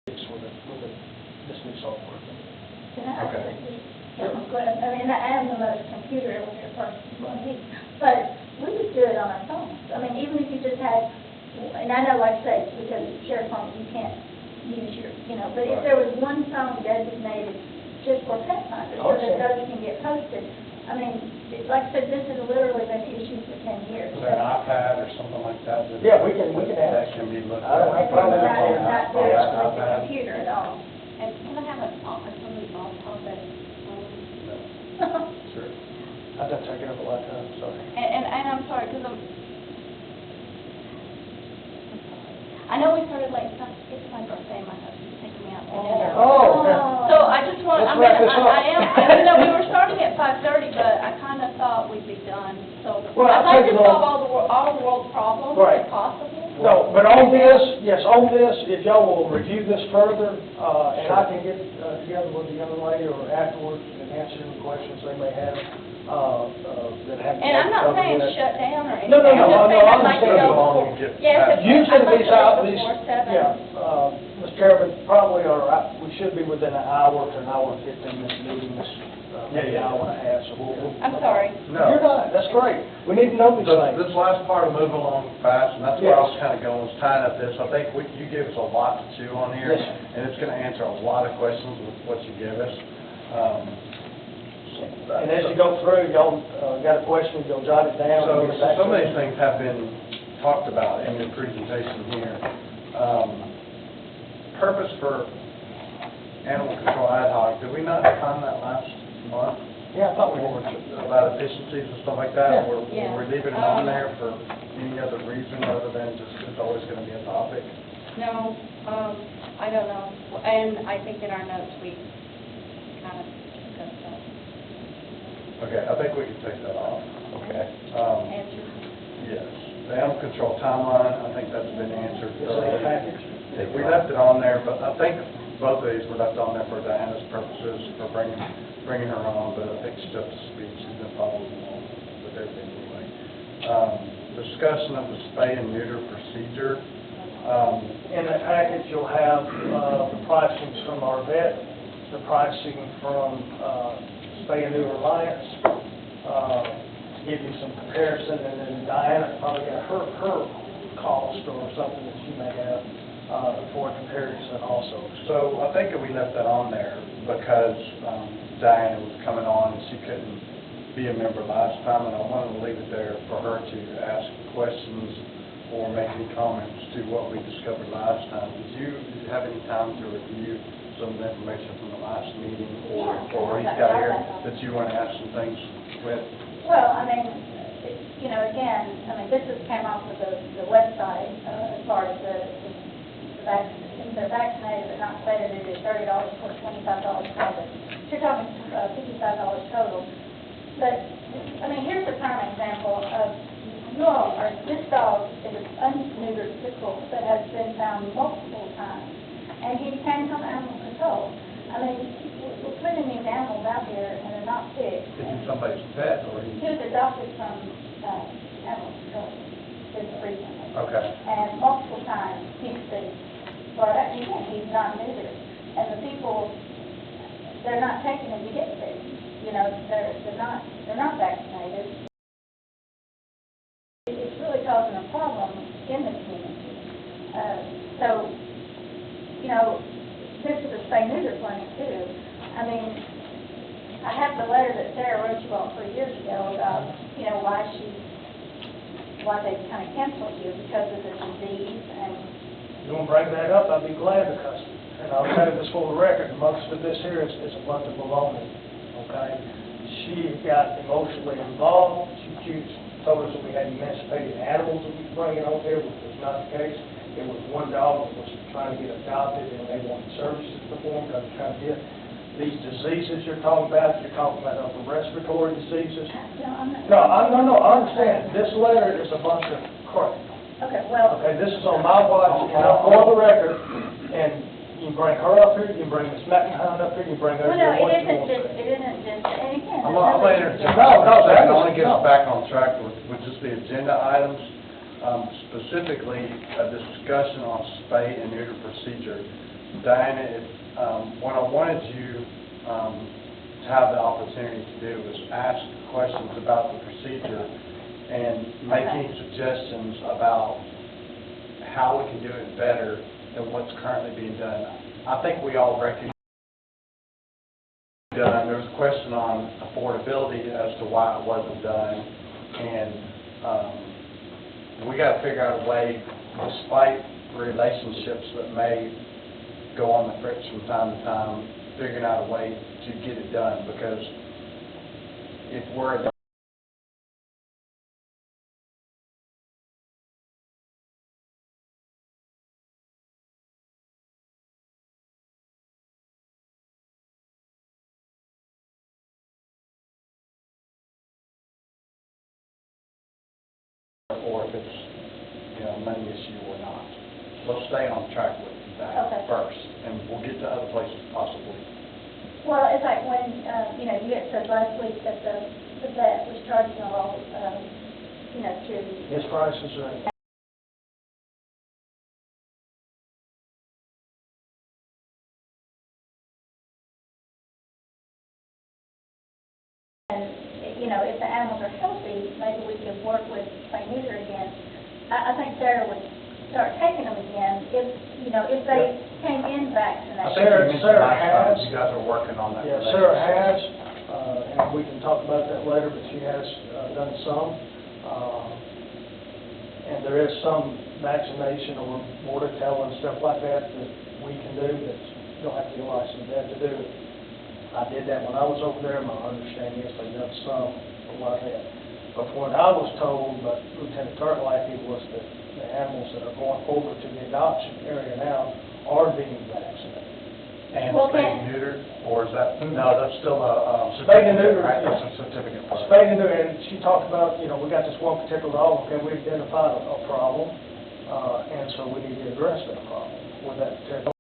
this new software. Okay. I mean, I am the most computer illiterate person on here, but we just do it on our phones. I mean, even if you just had, and I know, like I say, because it's shared phone, you can't use your, but if there was one phone designated just for Pet Finders, so that those can get posted, I mean, like I said, this has literally been issued for 10 years. Is there an iPad or something like that? Yeah, we can add. That can be looked I don't at. have a problem with It's that. not there with the computer at all. And can I have somebody off topic? Sure. I've done taken up a lot of time, sorry. And I'm sorry, because I know we started late, it's my birthday, my husband's taking me out to dinner. Oh. So I just want, Let's wrap this up. we were starting at 5:30, but I kind of thought we'd be done, so. Well, I'd like to I'll take it solve on. all the world's problems Right. if possible. No, but on this, yes, on this, if y'all will review this further, and I can get together with the young lady or afterwards and answer any questions they may have, that have. And I'm not saying shut down or anything. No, no, no, I'm just saying I I'd like to understand. go As long as before- you get Yes, past- if- Usually I'd like these to go out, before 7. Mr. Chairman, probably, we should be within an hour to an hour and 15-minute meetings, maybe an hour and a half, so we'll. I'm sorry. No. You're not, that's great. We need to know these things. This last part of moving along fast, and that's where I was kind of going, was tying up this. I think you gave us a lot to chew on here, Yes, sir. and it's going to answer a lot of questions with what you give us. And as you go through, y'all got a question, you'll jot it down. So and get it back some of to these us. things have been talked about in your presentation here. Purpose for animal control ad hoc, did we not define that last month? Yeah, I thought we Or were. about efficiencies and stuff like Yeah. that? Were Yeah. we leaving it on there for any other reason other than just it's always going to be a topic? No, I don't know. And I think in our notes, we kind of discussed that. Okay, I think we can take that off. Okay. Answer. Yes. The animal control timeline, I think that's been answered. Is it a package? We left it on there, but I think both of these were left on there for Diana's purposes, for bringing her on, but I think she's up to speed. She's been following along with everything anyway. Discussion of the spay and neuter procedure. In the package, you'll have the pricing from our vet, the pricing from Spay and Neuter Alliance, to give you some comparison, and then Diana probably got her cost or something that she may have for comparison also. So I think that we left that on there because Diana was coming on and she couldn't be a member last time, and I wanted to leave it there for her to ask questions or make any comments to what we discovered last time. Did you have any time to review some of the information from the last meeting or he's got here that you want to ask some things with? Well, I mean, again, this just came off of the website, as far as if they're vaccinated but not spayed or neutered, $30 plus $25 covered. You're talking $55 total. But, here's a prime example of, this dog is an unneutered pit bull that has been found multiple times, and he came from animal control. We're putting these animals out here and they're not sick. Is he somebody's pet or He was adopted from animal control just recently. Okay. And multiple times he's been brought up, again, he's not neutered. and the people, they're not taking them to get food. You know, they're not vaccinated. It's really causing a problem in the community. So, you know, this is a spay-neuter clinic too. I mean, I have the letter that Sarah wrote you all 3 years ago about, you know, why they kind of canceled you because of the disease and. You want to bring that up, I'd be glad because, and I'll tell you this for the record, most of this here is a bunch of baloney, okay? She got emotionally involved, she told us that we had emancipated animals that we were bringing over here, which was not the case. It was one dog that was trying to get adopted and they wanted services performed, because they're trying to get these diseases you're talking about upper respiratory diseases. No, No, I understand. This letter is a bunch of crap. Okay, well. Okay, this is on my watch, and I'm for the record, and you can bring her up here, you can bring Ms. McIntyre up here, you can bring her. Well, no, it isn't just, and again. I'm going to interject. No, I want to get us back on track with just the agenda items, specifically a discussion on spay and neuter procedure. Diana, what I wanted you to have the opportunity to do was ask questions about the procedure and making suggestions about how we can do it better than what's currently being done. I think we all recognize there was a question on affordability as to why it wasn't done, and we got to figure out a way, despite relationships that may go on the fritz from time to time, figuring out a way to get it done, because if we're or if it's, you know, a money issue or not. Let's stay on track with that first, and we'll get to other places possibly. Well, it's like when, you know, you had said last week that the vet was charging a lot, you know, to. His prices are. And, you know, if the animals are healthy, maybe we could work with spay-neuter again. I think Sarah would start taking them again if, you know, if they came in I vaccinated. think you mentioned Sarah last time has. you guys are working on that. Yeah, Sarah has, and we can talk about that later, but she has done some. And there is some vaccination or Mortadella and stuff like that that we can do that you don't have to be licensed to do it. I did that when I was over there. My understanding is they've done some like that. But from what I was told by Lieutenant Turtlake was that the animals that are going over to the adoption area now are being vaccinated. And Well, spayed and neutered, or is that, no, that's still a Spayed and certificate, neutered, right? yeah. That's a certificate. for it. Spayed and neutered, and she talked about, you know, we got this one particular dog, okay, we identified a problem, and so we need to address that problem with that particular.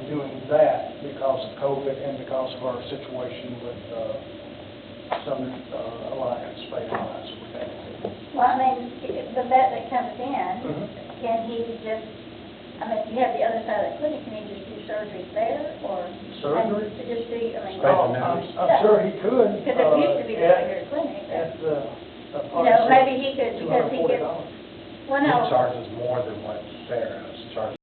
Doing that because of COVID and because of our situation with Sumner Alliance, Spay Alliance. Well, I mean, the vet that comes in, can he just, I mean, if you have the other side of the clinic, can he just do surgery there, or? Surgery? To just do, I mean. I'm sure he could. Because it used to be the bigger clinic. At the. You know, maybe he could, because he could, $240. well, He no. charges more than what Sarah is charging.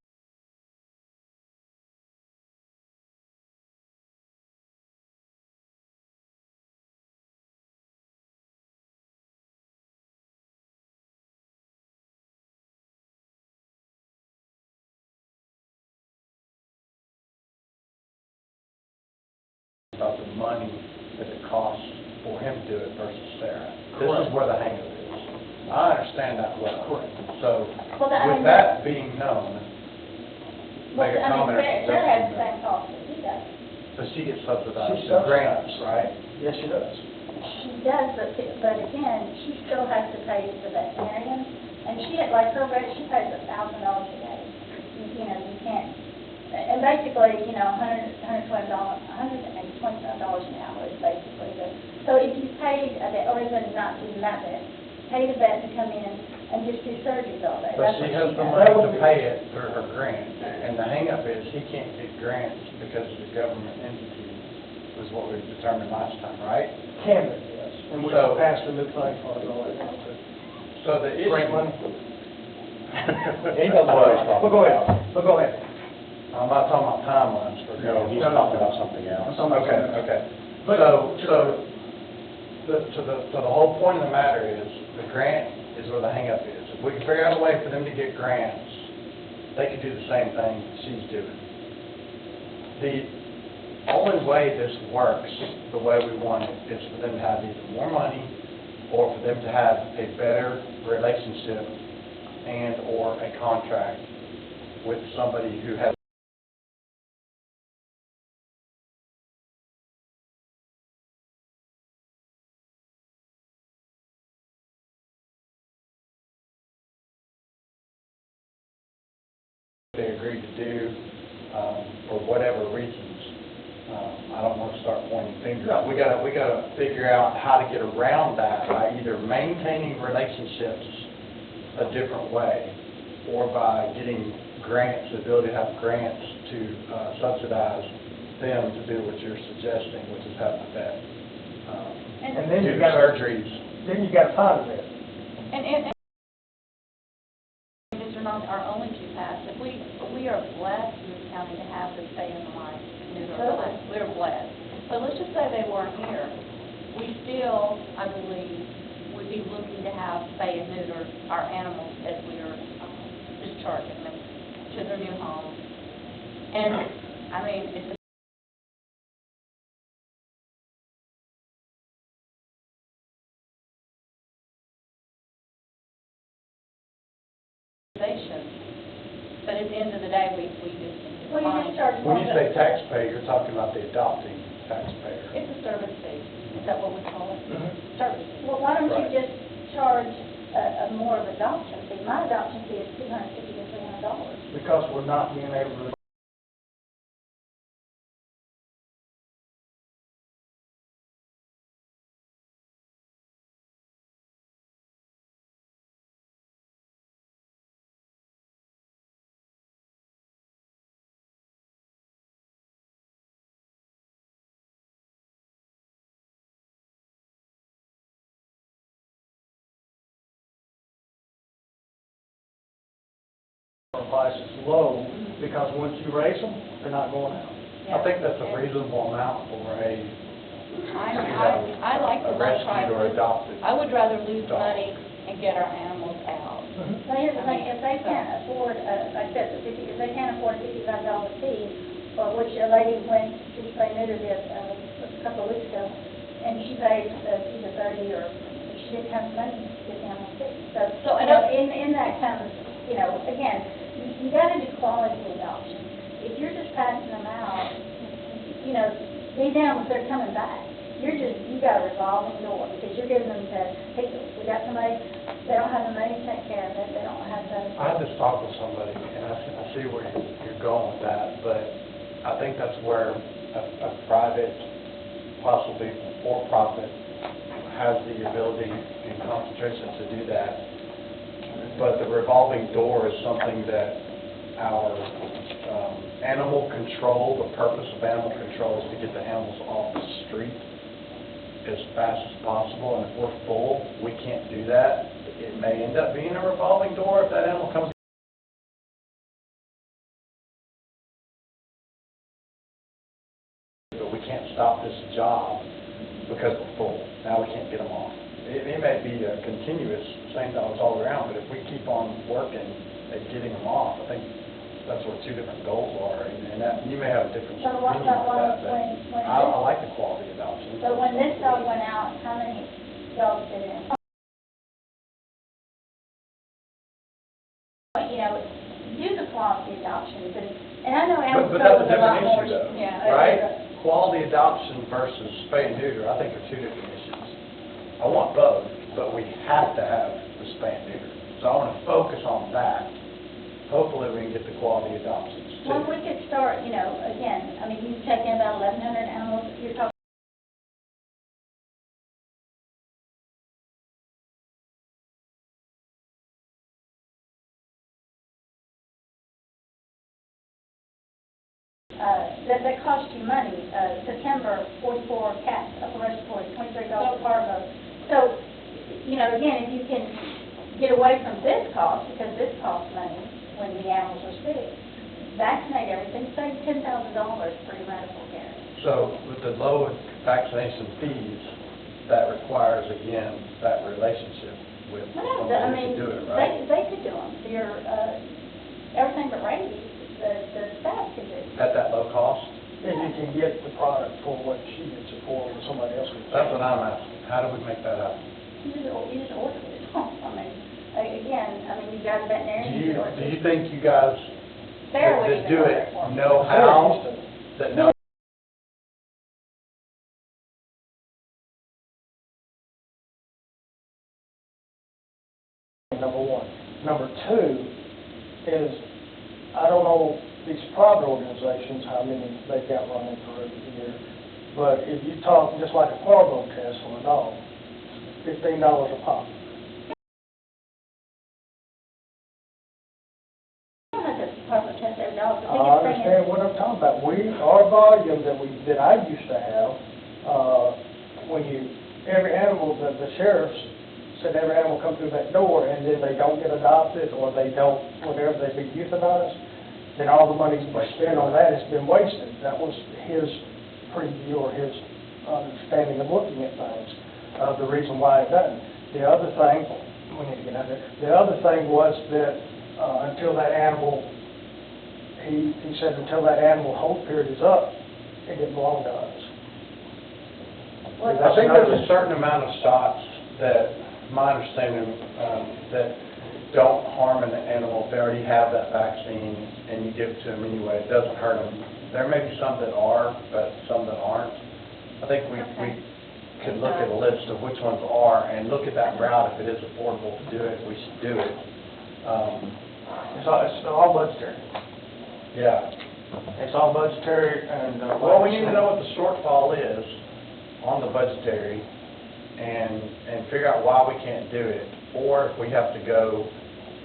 About the money that it costs for him to do it versus Sarah. This is where the hang of it is. I understand that well. Correct. So, Well, I with mean, that being known, Well, make a I mean, comment. Sarah has the same cost as he does. But she gets subsidized She in grants, subsidized. right? Yes, she does. she does, but again, she still has to pay the veterinarian, and she had, like, her vet, she pays $1,000 a day. You know, you can't, and basically, you know, $120 an hour is basically the, so if you paid a vet, or even not even that vet, pay the vet to come in and just do surgeries all day. But That's she what has the does. money to pay it through her grant, and the hangup is he can't get grants because it's a government entity, was what we determined last time, right? Canada, yes, and we So- passed a new thing for it all that now, too. So the issue. Grant money? He knows what he's talking But go about. ahead, but go ahead. I'm not talking about timelines for No, he's talking about something else. Okay. So, the whole point of the matter is, the grant is where the hangup is. If we can figure out a way for them to get grants, they could do the same thing she's doing. The only way this works, the way we want it, is for them to have either more money, or for them to have a better relationship and/or a contract with somebody who has they agreed to do, for whatever reasons. I don't want to start pointing fingers. We gotta figure out how to get around that by either maintaining relationships a different way, or by getting grants, the ability to have grants to subsidize them to do what you're suggesting, which is have the vet, And then do you the got, surgeries. then you got to find a vet. And these are not our only two paths. If we are blessed in this county to have this spay and life, we're blessed. But let's just say they weren't here. We still, I believe, would be looking to have spay and neuter our animals as we are discharging them to their new homes. And, I mean, it's but at the end of the day, we just need to Well, you find. just charge When you more. say taxpayer, you're talking about the adopting taxpayer. It's a service fee. Is that what we call it? Service fee. Well, why don't you Right. just charge a more of adoption fee? My adoption fee is $250 to $300. Because we're not being able to. Price is low, because once you raise them, they're not going out. I think that's a reasonable amount for a, I like the low rescued or prices. adopted. I would rather lose dog. money and get our animals out. So here's the thing, if they can't afford, like I said, if they can't afford a $55 fee, or which a lady went to spay neuter this a couple of weeks ago, and she paid either 30 or she didn't have the money to get the animal fixed. So, you know, in that kind of, you know, again, you got to do quality adoption. If you're just passing them out, you know, these animals, they're coming back. You got a revolving door, because you're giving them to, hey, we got somebody, they don't have the money to take care of it, they don't have the. I had this talk with somebody, and I see where you're going with that, but I think that's where a private, possibly for-profit, has the ability and concentration to do that. But the revolving door is something that our animal control, the purpose of animal control is to get the animals off the street as fast as possible, and if we're full, we can't do that. It may end up being a revolving door if that animal comes. But we can't stop this job because we're full. Now we can't get them off. It may be a continuous, same dogs all around, but if we keep on working at getting them off, I think that's where two different goals are, and that, you may have a different So what opinion about with that, but when I like the quality adoption. So when this dog went out, how many dogs did it? You know, do the quality adoptions, and I know animal But that's a control is a lot different more. issue though, yeah, right? quality adoption versus spay and neuter, I think are two different issues. I want both, but we have to have the spay and neuter. So I want to focus on that. Hopefully, we can get the quality adoptions too. Well, we could start, you know, again, I mean, you take in about 1,100 animals, you're talking. That cost you money. September, 44 cats, upper respiratory, $23 cargo. So, you know, again, if you can get away from this cost, because this costs money when the animals are sick, vaccinate everything, save $10,000 for your medical care. So with the low vaccination fees, that requires, again, that relationship with No, somebody I who mean, can do it, right? they could do them. Your, everything but rabies, the staff could do. At that low cost? And you can get the product for what she gets it for, or somebody else gets it. That's what I'm asking. How do we make that happen? You just order it. I mean, again, I mean, you got a veterinarian. Do you think you guys Sarah would that even do order it for me. know how, that know? Number one. Number two is, I don't know these private organizations, how many they've got running for a year, but if you talk, just like a parvo test on a dog, $15 a pop. I don't have to public test every dog, but I they can bring understand in. what I'm talking about. Our volume that I used to have, every animal, the sheriffs said every animal come through that door and then they don't get adopted or they don't, whatever, they be euthanized, then all the money we spent on that has been wasted. That was his preview or his understanding of looking at things, the reason why it doesn't. The other thing, we need to get out there, the other thing was that until that animal, he said until that animal hold period is up, it didn't belong to us. I think there's a certain amount of shots that, my understanding, that don't harm an animal if they already have that vaccine and you give it to them anyway. It doesn't hurt them. There may be some that are, but some that aren't. I think we could look at a list of which ones are and look at that route. If it is affordable to do it, we should do it. It's all budgetary. Yeah. It's all budgetary and. Well, we need to know what the shortfall is on the budgetary and figure out why we can't do it, or if we have to go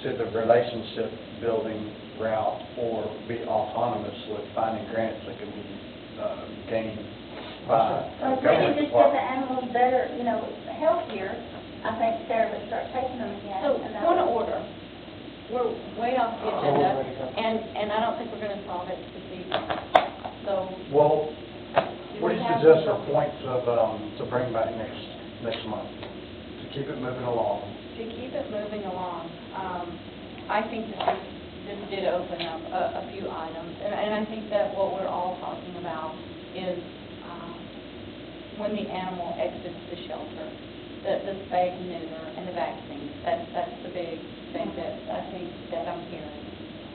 to the relationship building route or be autonomous with finding grants that can be gained by If we could just get the animals better, you know, healthier, I think Sarah would start taking them again. So, and that point of would- order. We're way off the agenda, and I don't think we're going to solve it this evening. So, Well, do what do we you have suggest some- for points of, to bring back next month, to keep it moving along? To keep it moving along, I think that this did open up a few items, and I think that what we're all talking about is when the animal exits the shelter, the spay and neuter and the vaccine. That's the big thing that I think that I'm hearing.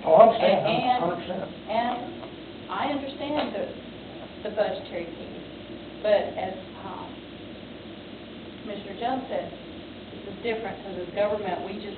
Oh, I understand, And- 100%. And I understand the budgetary piece, but as Mr. Jones said, this is different because as government, we just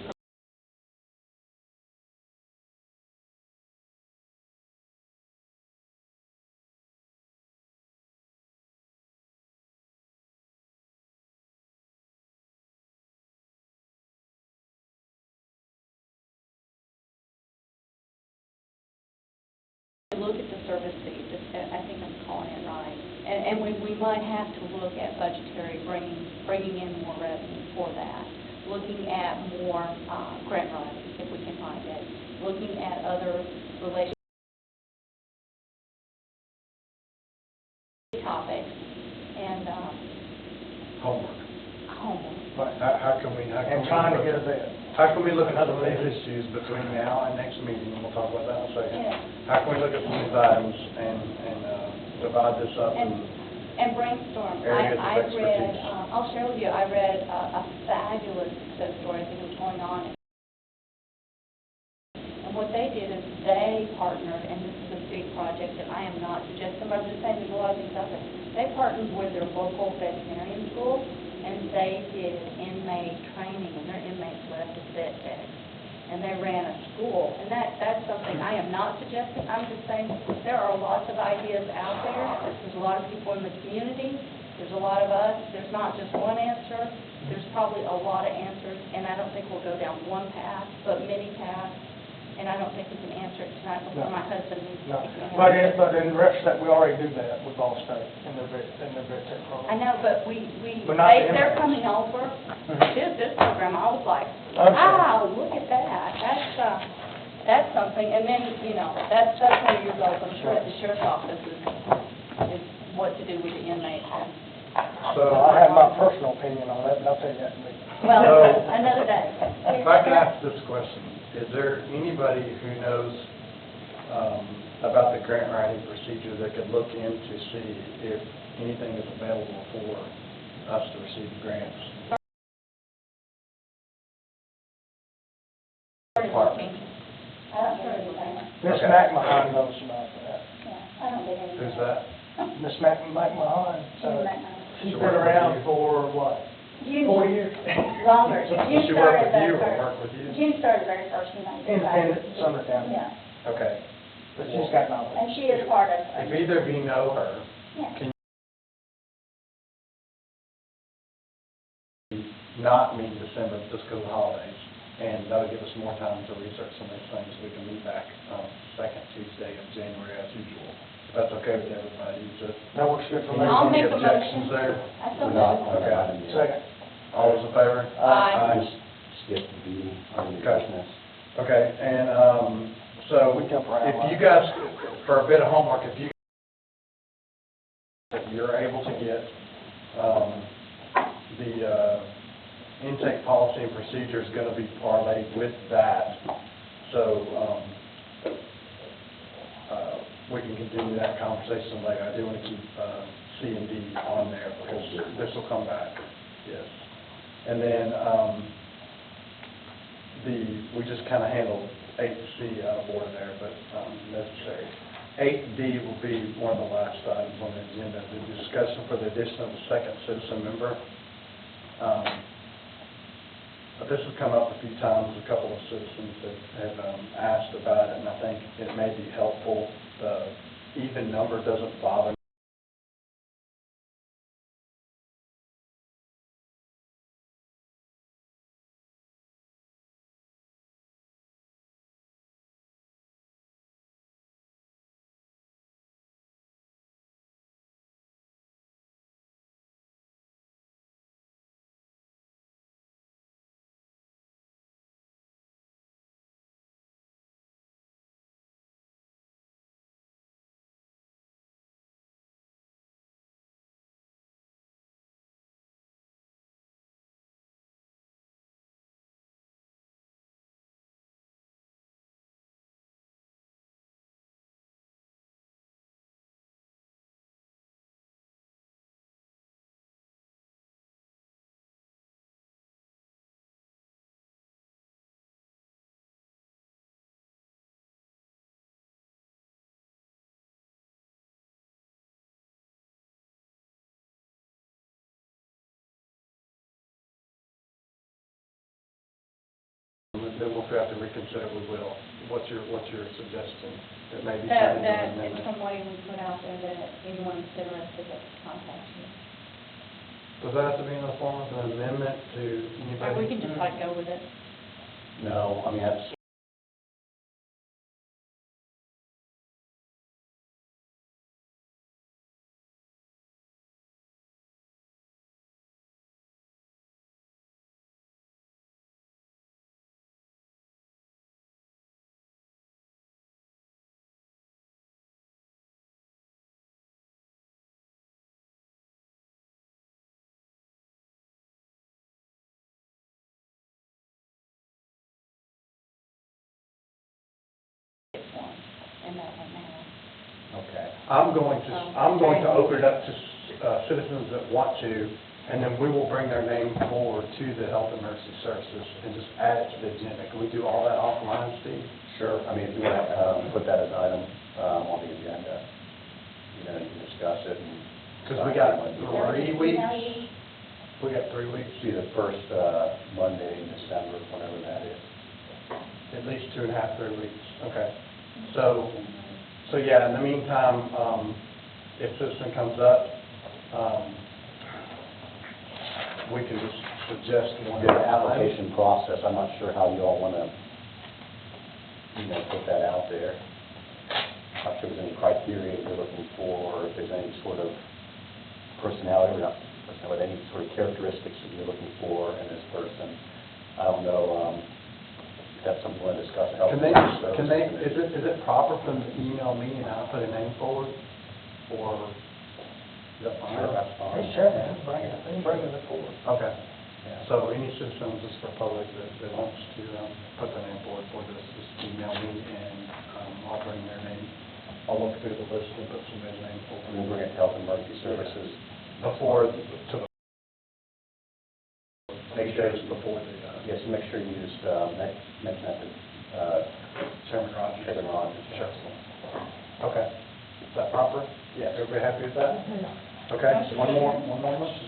look at the service fees. I think I'm calling it right. And we might have to look at budgetary, bringing in more revenue for that, looking at more grant writing if we can find it, looking at other related topics and Homework. homework. Right. How can we? And trying to get a vet. How can we look at some of these issues between now and next meeting, and we'll talk about that in a second. Yeah. How can we look at some of these items and divide this up? And brainstorm. Areas of I read, expertise. I'll share with you, I read a fabulous success story I think was going on. And what they did is they partnered, and this is a big project that I am not suggesting, but I'm just saying there's a lot of things out there. They partnered with their local veterinarian school, and they did inmate training, and their inmates left as vet techs. And they ran a school, and that's something I am not suggesting. I'm just saying there are lots of ideas out there. There's a lot of people in the community. There's a lot of us. There's not just one answer. There's probably a lot of answers, and I don't think we'll go down one path, but many paths. And I don't think we can answer it tonight before my husband needs to. No, but in retrospect, we already do that with Ball State in their vet tech program. I know, but But not the they're inmates. coming over. This program, I was like, I'm sorry. wow, look at that. That's something, and then, that's one of your goals, I'm sure, at the sheriff's office is what to do with the inmates. So I have my personal opinion on that, but I'll tell you that in a minute. Well, So- another day. If I can ask this question, is there anybody who knows about the grant writing procedure that could look in to see if anything is available for us to receive grants? Department. I don't do anything. Miss Okay. McMahon knows about that. Yeah, I don't do anything. Who's that? Miss McMahon, she's She been worked with around you. for what, June, 40 years? longer. June She work started with you the or first- work with you? June started very first in 1995. Independent, Sumner County. Yeah, Okay. But she's got knowledge. and she is part of, If either of you know her, yeah. can you not meet in December just because of the holidays? And that'll give us more time to research some of these things. We can meet back second Tuesday of January as usual. If that's okay with everybody, just. That works good for me. I'll make Any a objections motion. there? I We're still not do. on that item yet. Second. All those in favor? Aye. Skip the B on the Okay. business. Okay, and so We jump right if on. you guys, for a bit of homework, if you're able to get the intake policy and procedure is going to be parlayed with that, so we can continue that conversation later. I do want to keep C and D on there because this will come back, yes. And then we just kind of handled 8C out of order there, but necessary. 8D will be one of the last items on the agenda, the discussion for the addition of a second citizen member. This has come up a few times, a couple of citizens that have asked about it, and I think it may be helpful. The even number doesn't bother then we'll have to reconsider, we will. What's your suggestion? It may be That, changed in an it's amendment. some way we put out there that anyone who's interested in contact you. Does that have to be in the form of an amendment to Or anybody? we can just like go with it. No, I mean, that's, And that right now. Okay. I'm going to open it up to citizens that want to, And then we will bring their name forward to the Health and Emergency Services and just add it to the agenda. Can we do all that offline, Steve? Sure, I mean, if you want to put that as an item on the agenda, you know, you can discuss it and. Because we got Yeah, 3 you weeks. know, you- We got 3 weeks, See the first Monday in December, whenever that is. at least 2.5, 3 weeks. Okay. So yeah, in the meantime, if citizen comes up, we can just suggest one. The application process, I'm not sure how you all want to, you know, put that out there. Not sure if there's any criteria you're looking for, or if there's any sort of personality, or not personality, but any sort of characteristics that you're looking for in this person. I don't know, if that's something you want to discuss. Can they, is it proper for them to email me and I'll put a name forward? Or is that fine? Sure, that's fine. Hey, Sheriff, bring it forward. Okay. So any citizen, just for public, that wants to put their name forward for this, just email me and I'll bring their name. I'll look through the list and put somebody's name forward. And we'll bring it to Health and Emergency Services. Before, to make sure it's before the, Yes, make sure you just mention that to Chairman Rogers. Chairman Rogers. Sure. Okay. Is that proper? Yes. Everybody happy with that? Okay, one more, Mrs.